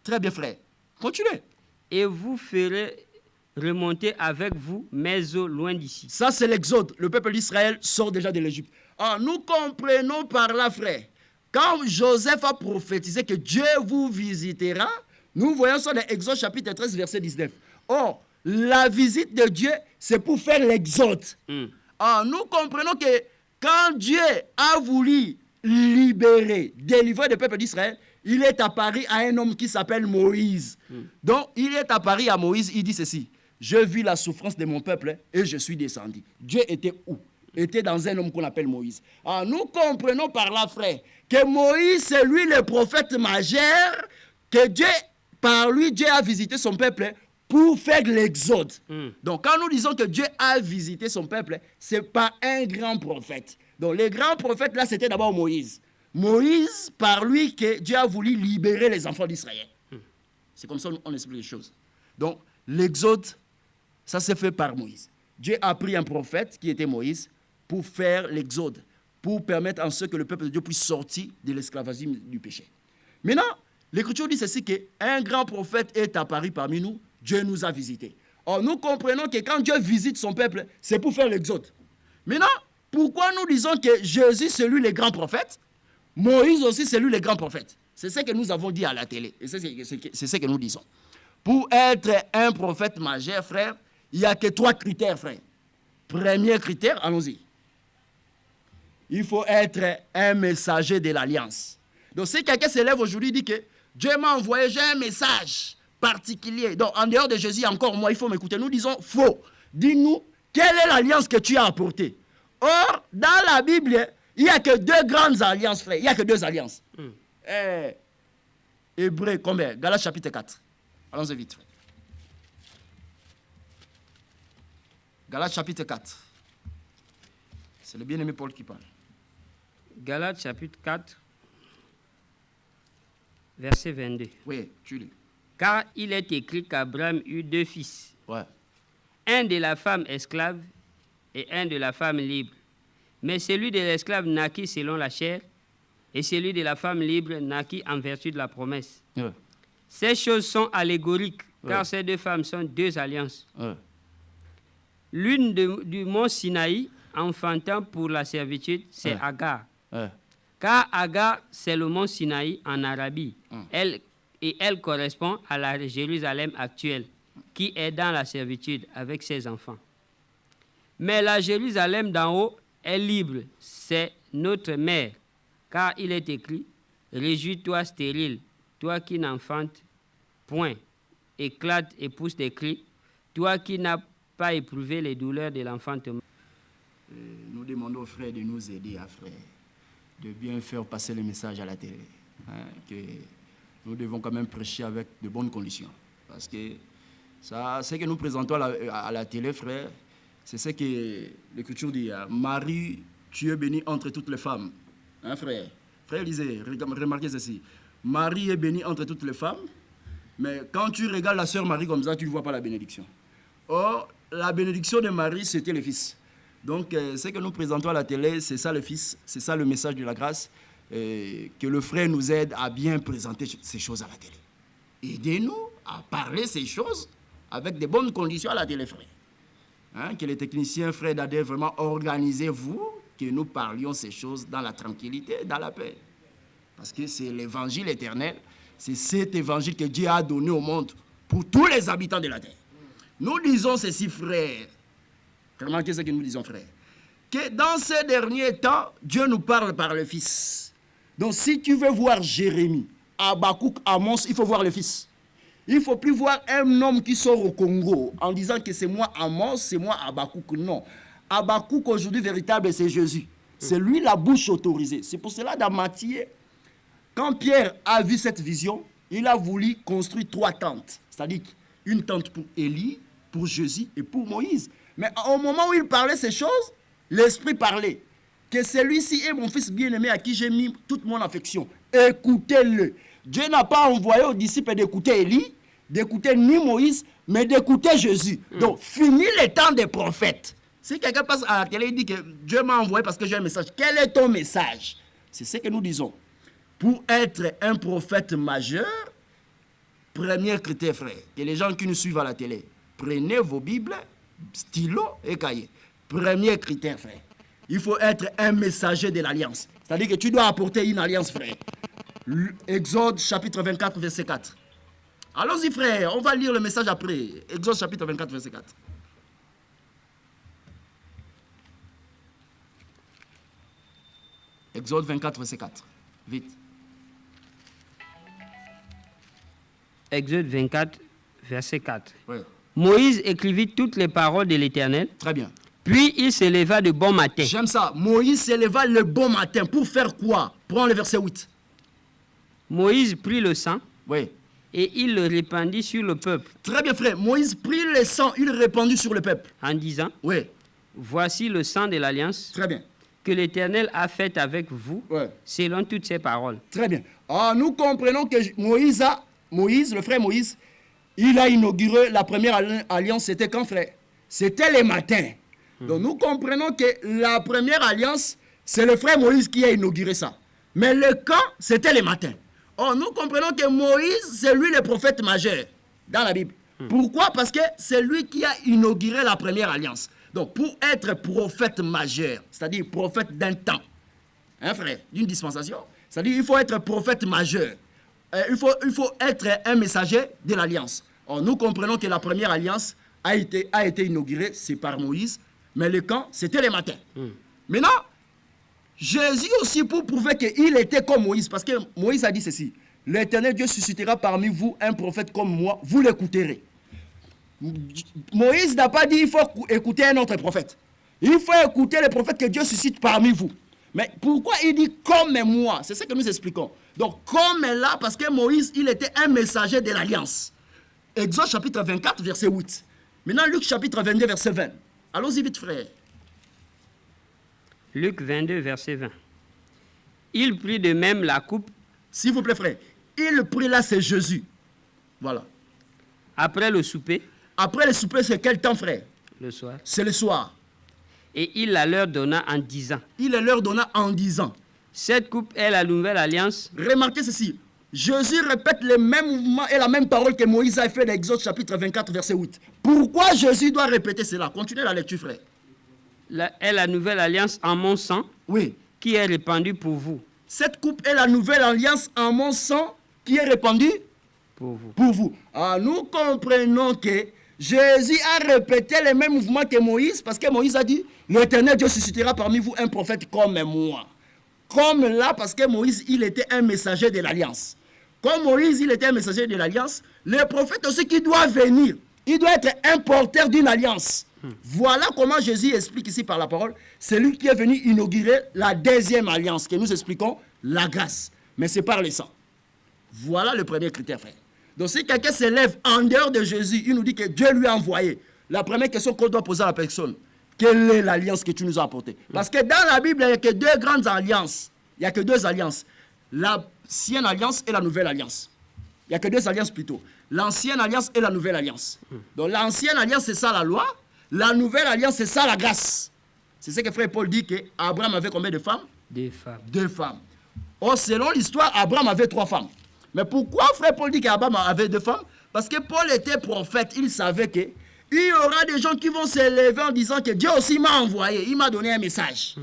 Très bien, frère. Continuez. Et vous ferez remonter avec vous mes eaux loin d'ici. Ça, c'est l'Exode. Le peuple d'Israël sort déjà de l'Égypte. Nous comprenons par là, frère. Quand Joseph a prophétisé que Dieu vous visitera, nous voyons ça dans Exode chapitre 13, verset 19. Or, la visite de Dieu, c'est pour faire l'exode. Nous comprenons que quand Dieu a voulu délivrer le peuple d'Israël, il est apparu à un homme qui s'appelle Moïse. Donc, il est apparu à Moïse, il dit ceci. Je vis la souffrance de mon peuple et je suis descendu. Dieu était où? Était dans un homme qu'on appelle Moïse. Nous comprenons par là, frère, que Moïse, c'est lui le prophète majeur, que Dieu, par lui, Dieu a visité son peuple pour faire l'exode. Donc, quand nous disons que Dieu a visité son peuple, c'est par un grand prophète. Donc, le grand prophète, là, c'était d'abord Moïse. Moïse, par lui, que Dieu a voulu libérer les enfants d'Israël. C'est comme ça qu'on explique les choses. Donc, l'exode, ça s'est fait par Moïse. Dieu a pris un prophète, qui était Moïse, pour faire l'exode, pour permettre en ce que le peuple de Dieu puisse sortir de l'esclavagisme du péché. Maintenant, l'Écriture dit ceci, qu'un grand prophète est apparu parmi nous, Dieu nous a visités. Or, nous comprenons que quand Dieu visite son peuple, c'est pour faire l'exode. Maintenant, pourquoi nous disons que Jésus, c'est lui le grand prophète? Moïse aussi, c'est lui le grand prophète. C'est ce que nous avons dit à la télé. Et c'est ce que nous disons. Pour être un prophète majeur, frère, il n'y a que 3 critères, frère. Premier critère, allons-y. Il faut être un messager de l'alliance. Donc, si quelqu'un se lève aujourd'hui et dit que Dieu m'a envoyé, j'ai un message particulier. Donc, en dehors de Jésus, encore moi, il faut m'écouter. Nous disons faux. Dis-nous, quelle est l'alliance que tu as apportée? Or, dans la Bible, il n'y a que 2 grandes alliances, frère. Il n'y a que 2 alliances. Hébreux, combien? Galates chapitre 4. Allons-y vite, frère. Galates chapitre 4. C'est le bien-aimé Paul qui parle. Galates chapitre 4, verset 22. Oui, tu lis. Car il est écrit qu'Abraham eut 2 fils, Ouais. un de la femme esclave et un de la femme libre. Mais celui de l'esclave naquit selon la chair, et celui de la femme libre naquit en vertu de la promesse. Ouais. Ces choses sont allégoriques, car Ouais. ces 2 femmes sont 2 alliances. Ouais. L'une du mont Sinaï, enfantant pour la servitude, c'est Ouais. Agar. Ouais. Car Agar, c'est le mont Sinaï en Arabie. Elle correspond à la Jérusalem actuelle, qui est dans la servitude avec ses enfants. Mais la Jérusalem d'en haut est libre, c'est notre mère. Car il est écrit, réjouis-toi stérile, toi qui n'enfantes point, éclate et pousse des cris, toi qui n'as pas éprouvé les douleurs de l'enfantement. Nous demandons aux frères de nous aider, frère, de bien faire passer le message à la télé. Que nous devons quand même prêcher avec de bonnes conditions. Parce que ça, ce que nous présentons à la télé, frère, c'est ce que l'Écriture dit. Marie, tu es bénie entre toutes les femmes. Hein, frère? Frère Lisée, remarquez ceci. Marie est bénie entre toutes les femmes, mais quand tu regardes la sœur Marie comme ça, tu ne vois pas la bénédiction. Or, la bénédiction de Marie, c'était le Fils. Donc, ce que nous présentons à la télé, c'est ça le Fils, c'est ça le message de la grâce, que le frère nous aide à bien présenter ces choses à la télé. Aidez-nous à parler ces choses avec de bonnes conditions à la télé, frère. Hein, que les techniciens, frère Dadé, vraiment organisez-vous, que nous parlions ces choses dans la tranquillité, dans la paix. Parce que c'est l'évangile éternel, c'est cet évangile que Dieu a donné au monde pour tous les habitants de la terre. Nous disons ceci, frère. Remarquez ce que nous disons, frère. Que dans ces derniers temps, Dieu nous parle par le Fils. Donc, si tu veux voir Jérémie, Habakkuk, Amos, il faut voir le Fils. Il ne faut plus voir un homme qui sort au Congo en disant que c'est moi Amos, c'est moi Habakkuk. Non. Habakkuk, aujourd'hui, véritable, c'est Jésus. C'est lui la bouche autorisée. C'est pour cela, dans Matthieu, quand Pierre a vu cette vision, il a voulu construire 3 tentes. C'est-à-dire une tente pour Élie, pour Jésus et pour Moïse. Mais au moment où il parlait ces choses, l'Esprit parlait. Que celui-ci est mon fils bien-aimé à qui j'ai mis toute mon affection. Écoutez-le. Dieu n'a pas envoyé aux disciples d'écouter Élie, d'écouter ni Moïse, mais d'écouter Jésus. Donc, fini le temps des prophètes. Si quelqu'un passe à la télé et dit que Dieu m'a envoyé parce que j'ai un message, quel est ton message? C'est ce que nous disons. Pour être un prophète majeur, premier critère, frère, que les gens qui nous suivent à la télé, prenez vos Bibles, stylo et cahier. Premier critère, frère. Il faut être un messager de l'alliance. C'est-à-dire que tu dois apporter une alliance, frère. Exode chapitre 24, verset 4. Allons-y, frère, on va lire le message après. Exode chapitre 24, verset 4. Exode 24, verset 4. Vite. Exode 24, verset 4. Oui. Moïse écrivit toutes les paroles de l'Éternel, Très bien. puis il se leva de bon matin. J'aime ça. Moïse s'éleva le bon matin. Pour faire quoi? Prends le verset 8. Moïse prit le sang Oui. et il le répandit sur le peuple Très bien, frère. Moïse prit le sang, il répandit sur le peuple. en disant, Oui. voici le sang de l'alliance Très bien. que l'Éternel a faite avec vous, Oui. selon toutes ses paroles. Très bien. Ah, nous comprenons que Moïse, le frère Moïse, il a inauguré la première alliance. C'était quand, frère? C'était le matin. Donc nous comprenons que la première alliance, c'est le frère Moïse qui a inauguré ça. Mais le camp, c'était le matin. Or, nous comprenons que Moïse, c'est lui le prophète majeur dans la Bible. Pourquoi? Parce que c'est lui qui a inauguré la première alliance. Donc, pour être prophète majeur, c'est-à-dire prophète d'un temps, hein, frère, d'une dispensation, c'est-à-dire il faut être prophète majeur. Il faut être un messager de l'alliance. Nous comprenons que la première alliance a été inaugurée, c'est par Moïse, mais le camp, c'était le matin. Maintenant, Jésus aussi, pour prouver qu'il était comme Moïse, parce que Moïse a dit ceci: l'Éternel Dieu suscitera parmi vous un prophète comme moi, vous l'écouterez. Moïse n'a pas dit il faut écouter un autre prophète. Il faut écouter le prophète que Dieu suscite parmi vous. Mais pourquoi il dit comme moi? C'est ce que nous expliquons. Donc comme là, parce que Moïse, il était un messager de l'alliance. Exode chapitre 24, verset 8. Maintenant Luc chapitre 22, verset 20. Allons-y vite, frère. Luc 22, verset 20. Il prit de même la coupe. S'il vous plaît, frère. Il prit là, c'est Jésus. Voilà. Après le souper. Après le souper, c'est quel temps, frère? Le soir. C'est le soir. Et il la leur donna en disant. Il leur donna en disant. Cette coupe est la nouvelle alliance. Remarquez ceci. Jésus répète les mêmes mouvements et la même parole que Moïse a fait dans Exode chapitre 24, verset 8. Pourquoi Jésus doit répéter cela? Continuez la lecture, frère. Est la nouvelle alliance en mon sang. Oui. Qui est répandue pour vous. Cette coupe est la nouvelle alliance en mon sang qui est répandue pour vous. Pour vous. Nous comprenons que Jésus a répété les mêmes mouvements que Moïse, parce que Moïse a dit, l'Éternel Dieu suscitera parmi vous un prophète comme moi. Comme là, parce que Moïse, il était un messager de l'alliance. Comme Moïse, il était un messager de l'alliance, le prophète aussi qui doit venir, il doit être un porteur d'une alliance. Voilà comment Jésus explique ici par la parole. C'est lui qui est venu inaugurer la deuxième alliance, que nous expliquons, la grâce. Mais c'est par le sang. Voilà le premier critère, frère. Donc si quelqu'un s'élève en dehors de Jésus, il nous dit que Dieu lui a envoyé. La première question qu'on doit poser à la personne, quelle est l'alliance que tu nous as apportée? Parce que dans la Bible, il n'y a que deux grandes alliances. Il n'y a que deux alliances. L'ancienne alliance et la nouvelle alliance. Il n'y a que deux alliances plutôt. L'ancienne alliance et la nouvelle alliance. Donc l'ancienne alliance, c'est ça la loi. La nouvelle alliance, c'est ça la grâce. C'est ce que frère Paul dit qu'Abraham avait combien de femmes? 2 femmes. 2 femmes. Or, selon l'histoire, Abraham avait 3 femmes. Mais pourquoi frère Paul dit qu'Abraham avait 2 femmes? Parce que Paul était prophète. Il savait qu'il y aura des gens qui vont s'élever en disant que Dieu aussi m'a envoyé. Il m'a donné un message.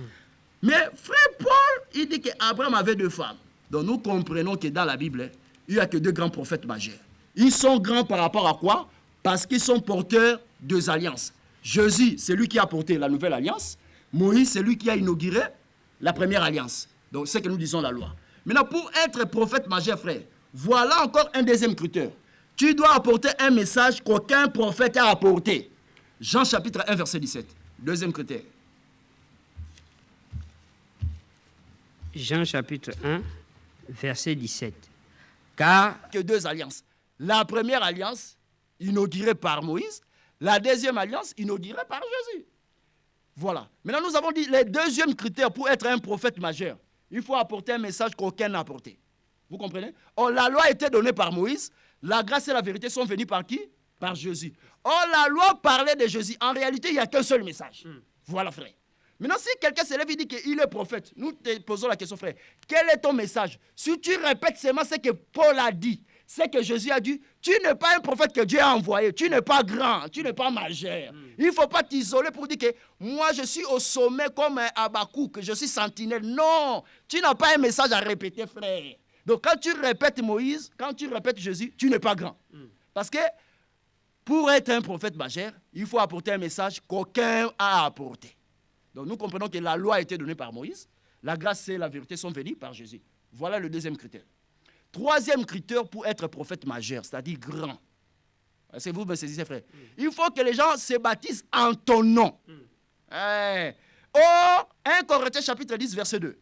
Mais frère Paul, il dit qu'Abraham avait 2 femmes. Donc nous comprenons que dans la Bible, il n'y a que 2 grands prophètes majeurs. Ils sont grands par rapport à quoi? Parce qu'ils sont porteurs de alliances. Jésus, c'est lui qui a porté la nouvelle alliance. Moïse, c'est lui qui a inauguré la première alliance. Donc c'est que nous disons la loi. Maintenant, pour être prophète majeur, frère, voilà encore un deuxième critère. Tu dois apporter un message qu'aucun prophète a apporté. Jean chapitre 1, verset 17. Deuxième critère. Jean chapitre 1, verset 17. Car que 2 alliances. La première alliance, inaugurée par Moïse. La deuxième alliance, inaugurée par Jésus. Voilà. Maintenant, nous avons dit les deuxièmes critères pour être un prophète majeur. Il faut apporter un message qu'aucun n'a apporté. Vous comprenez? Or, la loi a été donnée par Moïse. La grâce et la vérité sont venues par qui? Par Jésus. Or, la loi parlait de Jésus. En réalité, il n'y a qu'un seul message. Voilà, frère. Maintenant, si quelqu'un se lève et dit qu'il est prophète, nous te posons la question, frère. Quel est ton message? Si tu répètes seulement ce que Paul a dit, ce que Jésus a dit, tu n'es pas un prophète que Dieu a envoyé. Tu n'es pas grand, tu n'es pas majeur. Il ne faut pas t'isoler pour dire que moi, je suis au sommet comme un Habakkuk, que je suis sentinelle. Non, tu n'as pas un message à répéter, frère. Donc, quand tu répètes Moïse, quand tu répètes Jésus, tu n'es pas grand. Parce que pour être un prophète majeur, il faut apporter un message qu'aucun a apporté. Donc, nous comprenons que la loi a été donnée par Moïse. La grâce et la vérité sont venues par Jésus. Voilà le deuxième critère. Troisième critère pour être prophète majeur, c'est-à-dire grand. Est-ce que vous me saisissez, frère? Il faut que les gens se baptisent en ton nom. Or, 1 Corinthiens chapitre 10, verset 2.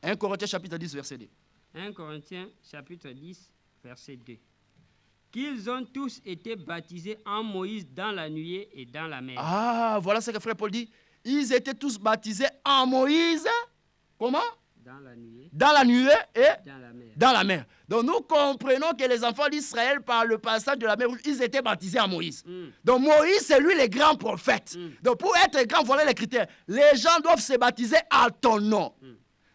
1 Corinthiens chapitre 10, verset 2. 1 Corinthiens chapitre 10, verset 2. Qu'ils ont tous été baptisés en Moïse dans la nuée et dans la mer. Ah, voilà ce que frère Paul dit. Ils étaient tous baptisés en Moïse. Comment? Dans la nuée et dans la mer. Donc nous comprenons que les enfants d'Israël, par le passage de la mer, ils étaient baptisés en Moïse. Donc Moïse, c'est lui le grand prophète. Donc pour être grand, voilà les critères. Les gens doivent se baptiser à ton nom.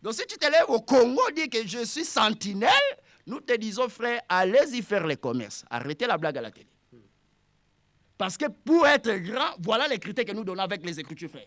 Donc si tu te lèves au Congo, dis que je suis sentinelle, Nous te disons, frère, allez-y faire les commerces. Arrêtez la blague à la télé. Parce que pour être grand, voilà les critères que nous donnons avec les Écritures, frère.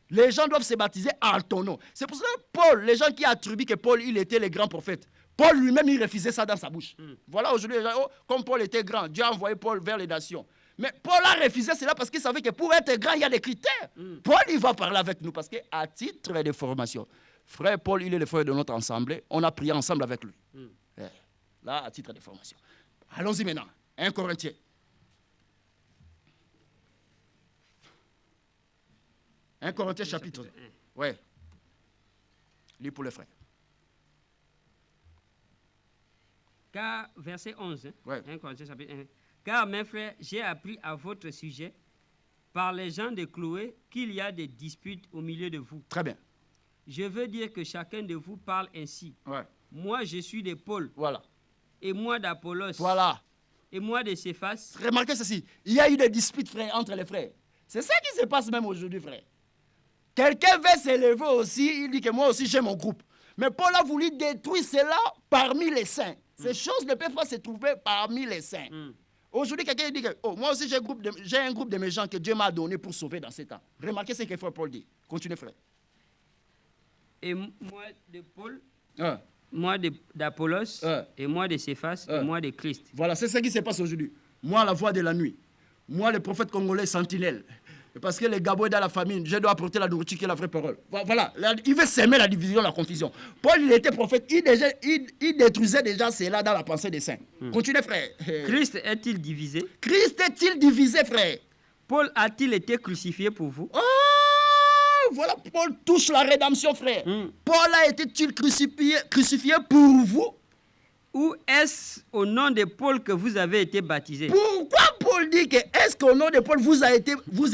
Les gens doivent se baptiser en ton nom. C'est pour ça que Paul, les gens qui attribuent que Paul, il était le grand prophète, Paul lui-même, il refusait ça dans sa bouche. Voilà, aujourd'hui, les gens, oh, comme Paul était grand, Dieu a envoyé Paul vers les nations. Mais Paul a refusé cela parce qu'il savait que pour être grand, il y a des critères. Paul, il va parler avec nous parce qu'à titre de formation, frère Paul, il est le frère de notre assemblée. On a prié ensemble avec lui. Là, à titre de formation. Allons-y maintenant. 1 Corinthiens. 1 Corinthiens chapitre 1. Ouais. Lis pour les frères. Car, verset 11, hein, Ouais. 1 Corinthiens chapitre 1. Car, mes frères, j'ai appris à votre sujet, par les gens de Chloé, qu'il y a des disputes au milieu de vous. Très bien. Je veux dire que chacun de vous parle ainsi. Ouais. Moi, je suis de Paul, Voilà. et moi d'Apollos, Voilà. et moi de Céphas. Remarquez ceci. Il y a eu des disputes, frère, entre les frères. C'est ça qui se passe même aujourd'hui, frère. Quelqu'un veut s'élever aussi, il dit que moi aussi j'ai mon groupe. Mais Paul a voulu détruire cela parmi les saints. Ces choses ne peuvent pas se trouver parmi les saints. Aujourd'hui, quelqu'un dit que oh, moi aussi j'ai un groupe de mes gens que Dieu m'a donné pour sauver dans ces temps. Remarquez ce que frère Paul dit. Continuez, frère. Et moi de Paul, Ouais. moi d'Apollos, Ouais. et moi de Céphas, Ouais. et moi de Christ. Voilà, c'est ce qui se passe aujourd'hui. Moi, la voix de la nuit. Moi, le prophète congolais sentinelle. Parce que les Gabos est dans la famine, je dois apporter la nourriture qui est la vraie parole. Voilà, il veut s'aimer la division, la confusion. Paul, il était prophète, il détruisait déjà cela dans la pensée des saints. Continuez, frère. Christ est-il divisé? Christ est-il divisé, frère? Paul a-t-il été crucifié pour vous? Oh, voilà, Paul touche la rédemption, frère. Paul a été-il crucifié pour vous? Ou est-ce au nom de Paul que vous avez été baptisé? Pourquoi Paul dit que est-ce qu'au nom de Paul vous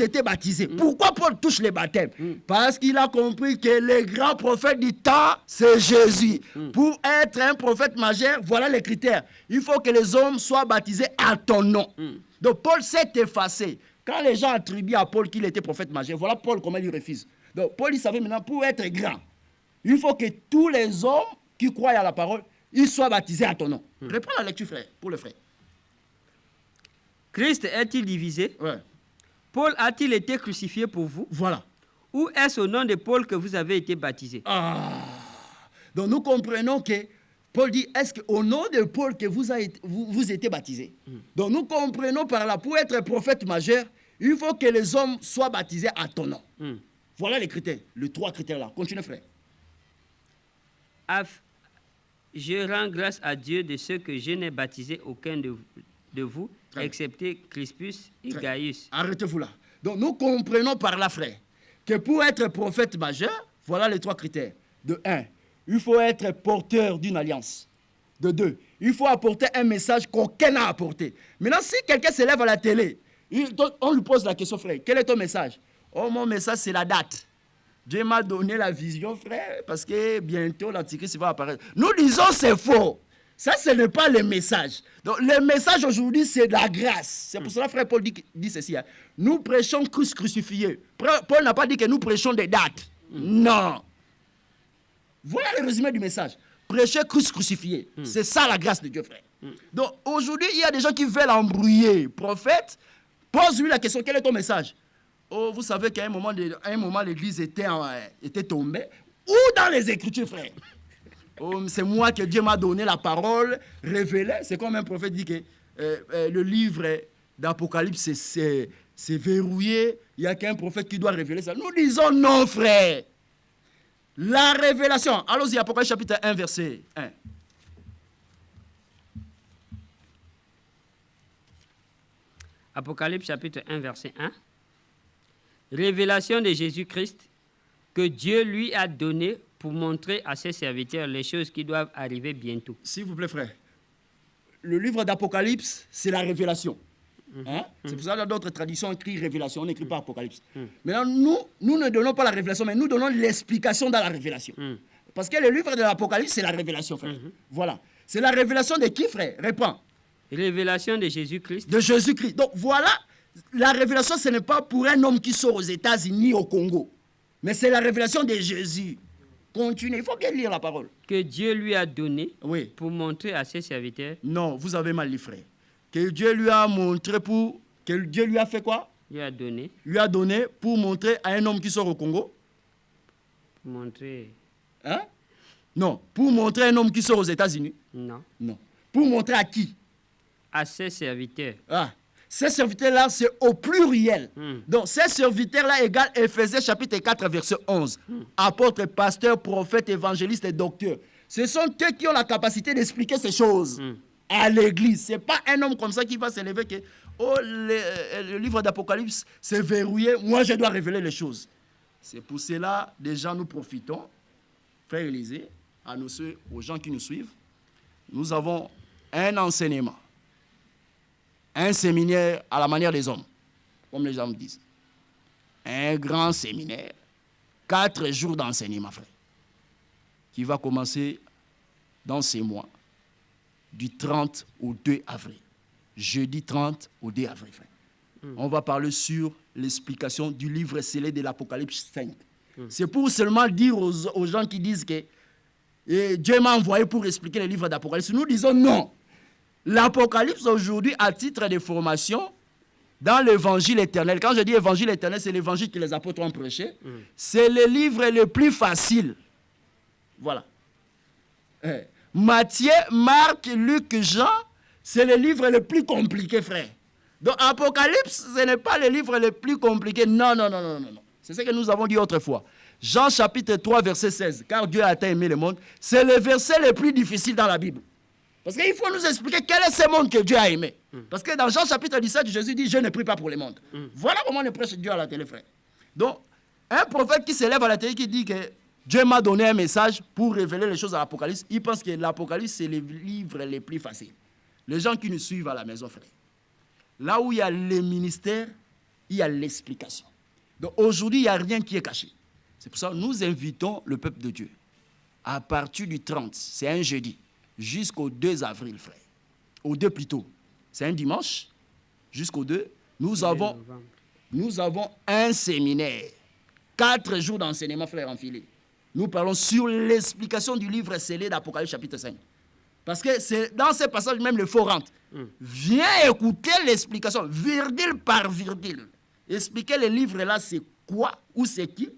êtes baptisé? Pourquoi Paul touche les baptêmes? Parce qu'il a compris que le grand prophète du temps, c'est Jésus. Pour être un prophète majeur, voilà les critères. Il faut que les hommes soient baptisés à ton nom. Donc Paul s'est effacé. Quand les gens attribuent à Paul qu'il était prophète majeur, voilà Paul comment il refuse. Donc Paul, il savait maintenant, pour être grand, il faut que tous les hommes qui croient à la parole, ils soient baptisés à ton nom. Reprends la lecture, frère, pour le frère. Christ est-il divisé? Ouais. Paul a-t-il été crucifié pour vous? Voilà. Ou est-ce au nom de Paul que vous avez été baptisé? Donc nous comprenons que Paul dit, est-ce qu'au nom de Paul que vous êtes baptisés? Donc nous comprenons par là, pour être prophète majeur, il faut que les hommes soient baptisés à ton nom. Voilà les critères, les 3 critères là. Continue, frère. Je rends grâce à Dieu de ce que je n'ai baptisé aucun de vous, Très excepté Crispus et Gaius. Arrêtez-vous là. Donc nous comprenons par là, frère, que pour être prophète majeur, voilà les 3 critères. De 1, il faut être porteur d'une alliance. De 2, il faut apporter un message qu'aucun n'a apporté. Maintenant, si quelqu'un s'élève à la télé, on lui pose la question, frère, quel est ton message? Oh, mon message, c'est la date. Dieu m'a donné la vision, frère, parce que bientôt l'Antichrist va apparaître. Nous disons c'est faux. Ça, ce n'est pas le message. Donc, le message aujourd'hui, c'est de la grâce. C'est pour cela, frère Paul dit ceci. Hein. Nous prêchons Christ crucifié. Paul n'a pas dit que nous prêchons des dates. Non. Voilà le résumé du message. Prêcher Christ crucifié. C'est ça la grâce de Dieu, frère. Donc, aujourd'hui, il y a des gens qui veulent embrouiller. Prophète, pose-lui la question, quel est ton message? Oh, vous savez qu'à un moment, l'église était tombée. Ou dans les Écritures, frère. Oh, c'est moi que Dieu m'a donné la parole révélée. C'est comme un prophète dit que le livre d'Apocalypse, c'est verrouillé. Il n'y a qu'un prophète qui doit révéler ça. Nous disons non, frère. La révélation. Allons-y, Apocalypse chapitre 1, verset 1. Apocalypse chapitre 1, verset 1. Révélation de Jésus-Christ que Dieu lui a donné pour montrer à ses serviteurs les choses qui doivent arriver bientôt. S'il vous plaît, frère. Le livre d'Apocalypse, c'est la révélation. Hein? C'est pour ça que dans d'autres traditions, on écrit révélation, on n'écrit pas Apocalypse. Maintenant, nous ne donnons pas la révélation, mais nous donnons l'explication dans la révélation. Parce que le livre de l'Apocalypse, c'est la révélation, frère. Voilà. C'est la révélation de qui, frère? Réponds. Révélation de Jésus-Christ. De Jésus-Christ. Donc voilà, la révélation, ce n'est pas pour un homme qui sort aux États-Unis, au Congo. Mais c'est la révélation de Jésus. Continuez, il faut bien lire la parole. que Dieu lui a donné Oui. pour montrer à ses serviteurs, Non, vous avez mal lu, frère. Que Dieu lui a montré pour... Que Dieu lui a fait quoi? lui a donné Lui a donné pour montrer à un homme qui sort au Congo. pour montrer... Hein? Non, pour montrer à un homme qui sort aux États-Unis. Non. Non. Pour montrer à qui? À ses serviteurs. Ah. Ces serviteurs-là, c'est au pluriel. Donc, ces serviteurs-là égale Éphésiens chapitre 4, verset 11. Apôtres, pasteurs, prophètes, évangélistes et docteurs. Ce sont eux qui ont la capacité d'expliquer ces choses à l'église. Ce n'est pas un homme comme ça qui va se lever que le livre d'Apocalypse, c'est verrouillé. Moi, je dois révéler les choses. C'est pour cela, déjà, nous profitons, frère Élisée, aux gens qui nous suivent. Nous avons un enseignement. Un séminaire à la manière des hommes, comme les gens me disent. Un grand séminaire, 4 jours d'enseignement, frère, qui va commencer dans ces mois, du 30 au 2 avril. Jeudi 30 au 2 avril, frère. On va parler sur l'explication du livre scellé de l'Apocalypse 5. C'est pour seulement dire aux gens qui disent que Dieu m'a envoyé pour expliquer le livre d'Apocalypse. Nous disons non. L'Apocalypse aujourd'hui, à titre de formation, dans l'évangile éternel, quand je dis évangile éternel, c'est l'évangile que les apôtres ont prêché, c'est le livre le plus facile. Voilà. Matthieu, Marc, Luc, Jean, c'est le livre le plus compliqué, frère. Donc, Apocalypse, ce n'est pas le livre le plus compliqué. Non, non, non, non, non. C'est ce que nous avons dit autrefois. Jean chapitre 3, verset 16. Car Dieu a tant aimé le monde. C'est le verset le plus difficile dans la Bible. Parce qu'il faut nous expliquer quel est ce monde que Dieu a aimé. Parce que dans Jean chapitre 17, Jésus dit, je ne prie pas pour le monde. Voilà comment on prêche Dieu à la télé, frère. Donc, un prophète qui s'élève à la télé, qui dit que Dieu m'a donné un message pour révéler les choses à l'Apocalypse, il pense que l'Apocalypse, c'est le livre le plus facile. Les gens qui nous suivent à la maison, frère. Là où il y a le ministère, il y a l'explication. Donc aujourd'hui, il n'y a rien qui est caché. C'est pour ça que nous invitons le peuple de Dieu. À partir du 30, c'est un jeudi, jusqu'au 2 avril, frère. Au 2 plutôt. C'est un dimanche, jusqu'au 2. Nous avons un séminaire. 4 jours d'enseignement, frère, enfilé. Nous parlons sur l'explication du livre scellé d'Apocalypse chapitre 5. Parce que c'est dans ce passage même le faux rentre. Viens écouter l'explication, virgule par virgule. Expliquer le livre là, c'est quoi ou c'est qui.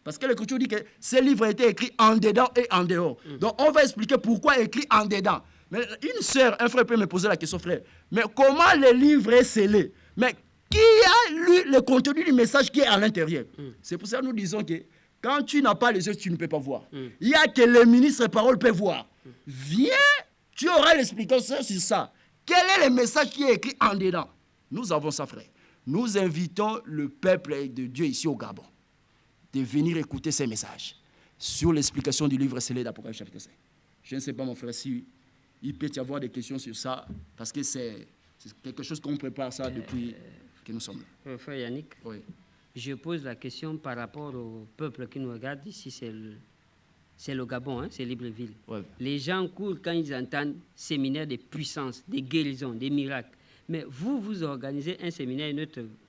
Parce que l'Écriture dit que ce livre a été écrit en dedans et en dehors. Donc on va expliquer pourquoi écrit en dedans. Mais une sœur, un frère peut me poser la question, frère. Mais comment le livre est scellé? Mais qui a lu le contenu du message qui est à l'intérieur? C'est pour ça que nous disons que quand tu n'as pas les yeux, tu ne peux pas voir. Il n'y a que les ministres parole peuvent voir. Viens, tu auras l'explication sur ça. Quel est le message qui est écrit en dedans? Nous avons ça, frère. Nous invitons le peuple de Dieu ici au Gabon de venir écouter ces messages sur l'explication du livre scellé d'Apocalypse chapitre 5. Je ne sais pas, mon frère, si il peut y avoir des questions sur ça, parce que c'est quelque chose qu'on prépare ça depuis que nous sommes là. Frère Yannick, Oui. je pose la question par rapport au peuple qui nous regarde. Ici, c'est le Gabon, hein, c'est Libreville. Ouais. Les gens courent quand ils entendent séminaire de puissance, des guérisons, des miracles. Mais vous organisez un séminaire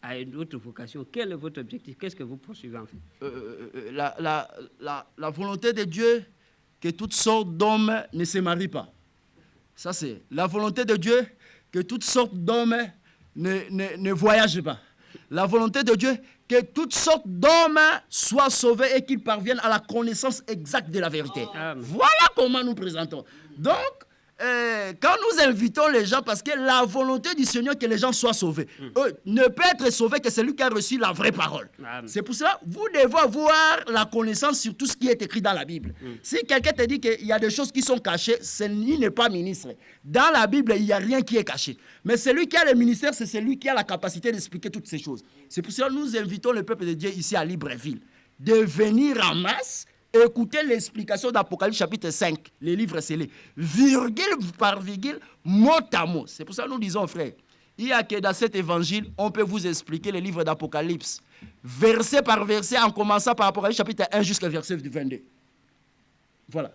à une autre vocation. Quel est votre objectif? Qu'est-ce que vous poursuivez en fait? La volonté de Dieu, que toutes sortes d'hommes ne se marient pas. Ça, c'est la volonté de Dieu, que toutes sortes d'hommes ne voyagent pas. La volonté de Dieu, que toutes sortes d'hommes soient sauvés et qu'ils parviennent à la connaissance exacte de la vérité. Amen. Voilà comment nous présentons. Donc, quand nous invitons les gens, parce que la volonté du Seigneur que les gens soient sauvés, ne peut être sauvé que celui qui a reçu la vraie parole. Amen. C'est pour cela que vous devez avoir la connaissance sur tout ce qui est écrit dans la Bible. Si quelqu'un te dit qu'il y a des choses qui sont cachées, il n'est pas ministre. Dans la Bible, il n'y a rien qui est caché. Mais celui qui a le ministère, c'est celui qui a la capacité d'expliquer toutes ces choses. C'est pour cela que nous invitons le peuple de Dieu ici à Libreville de venir en masse. Écoutez l'explication d'Apocalypse chapitre 5, les livres scellés, virgule par virgule, mot à mot. C'est pour ça que nous disons, frère, il y a que dans cet évangile, on peut vous expliquer les livres d'Apocalypse, verset par verset, en commençant par Apocalypse chapitre 1 jusqu'au verset 22. Voilà.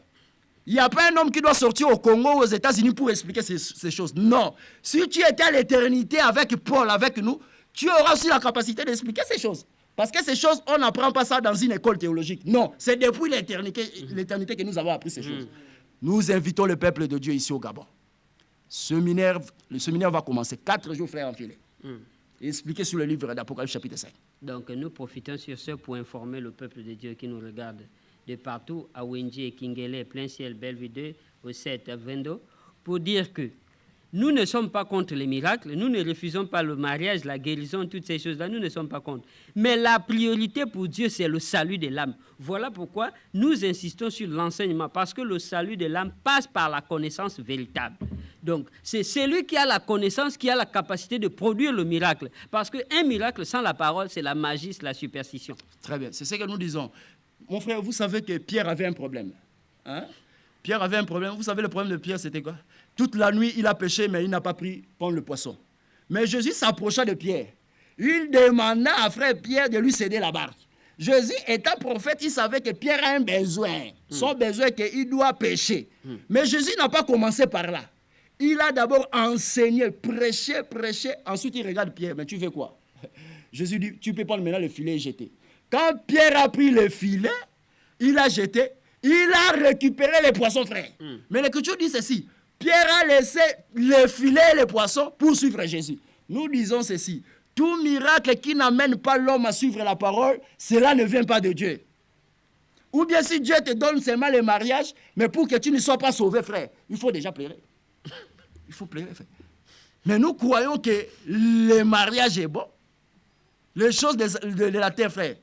Il n'y a pas un homme qui doit sortir au Congo ou aux États-Unis pour expliquer ces choses. Non. Si tu étais à l'éternité avec Paul, avec nous, tu auras aussi la capacité d'expliquer ces choses. Parce que ces choses, on n'apprend pas ça dans une école théologique. Non, c'est depuis l'éternité que nous avons appris ces choses. Nous invitons le peuple de Dieu ici au Gabon. Le séminaire va commencer 4 jours, frères enfilés. Expliqué sur le livre d'Apocalypse chapitre 5. Donc nous profitons sur ce pour informer le peuple de Dieu qui nous regarde de partout, à Wenji, Kingele, Plein Ciel, Belvedere, au 7, à Vendo, pour dire que nous ne sommes pas contre les miracles, nous ne refusons pas le mariage, la guérison, toutes ces choses-là, nous ne sommes pas contre. Mais la priorité pour Dieu, c'est le salut de l'âme. Voilà pourquoi nous insistons sur l'enseignement, parce que le salut de l'âme passe par la connaissance véritable. Donc, c'est celui qui a la connaissance, qui a la capacité de produire le miracle. Parce qu'un miracle sans la parole, c'est la magie, c'est la superstition. Très bien, c'est ce que nous disons. Mon frère, vous savez que Pierre avait un problème. Hein? Pierre avait un problème. Vous savez, le problème de Pierre, c'était quoi? Toute la nuit, il a pêché, mais il n'a pas pris prendre le poisson. Mais Jésus s'approcha de Pierre. Il demanda à frère Pierre de lui céder la barque. Jésus, étant prophète, il savait que Pierre a un besoin. Son besoin est qu'il doit pêcher. Mais Jésus n'a pas commencé par là. Il a d'abord enseigné, prêché. Ensuite, il regarde Pierre. Mais tu fais quoi? Jésus dit, tu peux prendre maintenant le filet et jeter. Quand Pierre a pris le filet, il a jeté, il a récupéré les poissons, frère. Mais l'Écriture dit ceci. Pierre a laissé le filet et les poissons pour suivre Jésus. Nous disons ceci. Tout miracle qui n'amène pas l'homme à suivre la parole, cela ne vient pas de Dieu. Ou bien si Dieu te donne seulement le mariage, mais pour que tu ne sois pas sauvé, frère, il faut déjà pleurer. Il faut pleurer, frère. Mais nous croyons que le mariage est bon. Les choses de la terre, frère.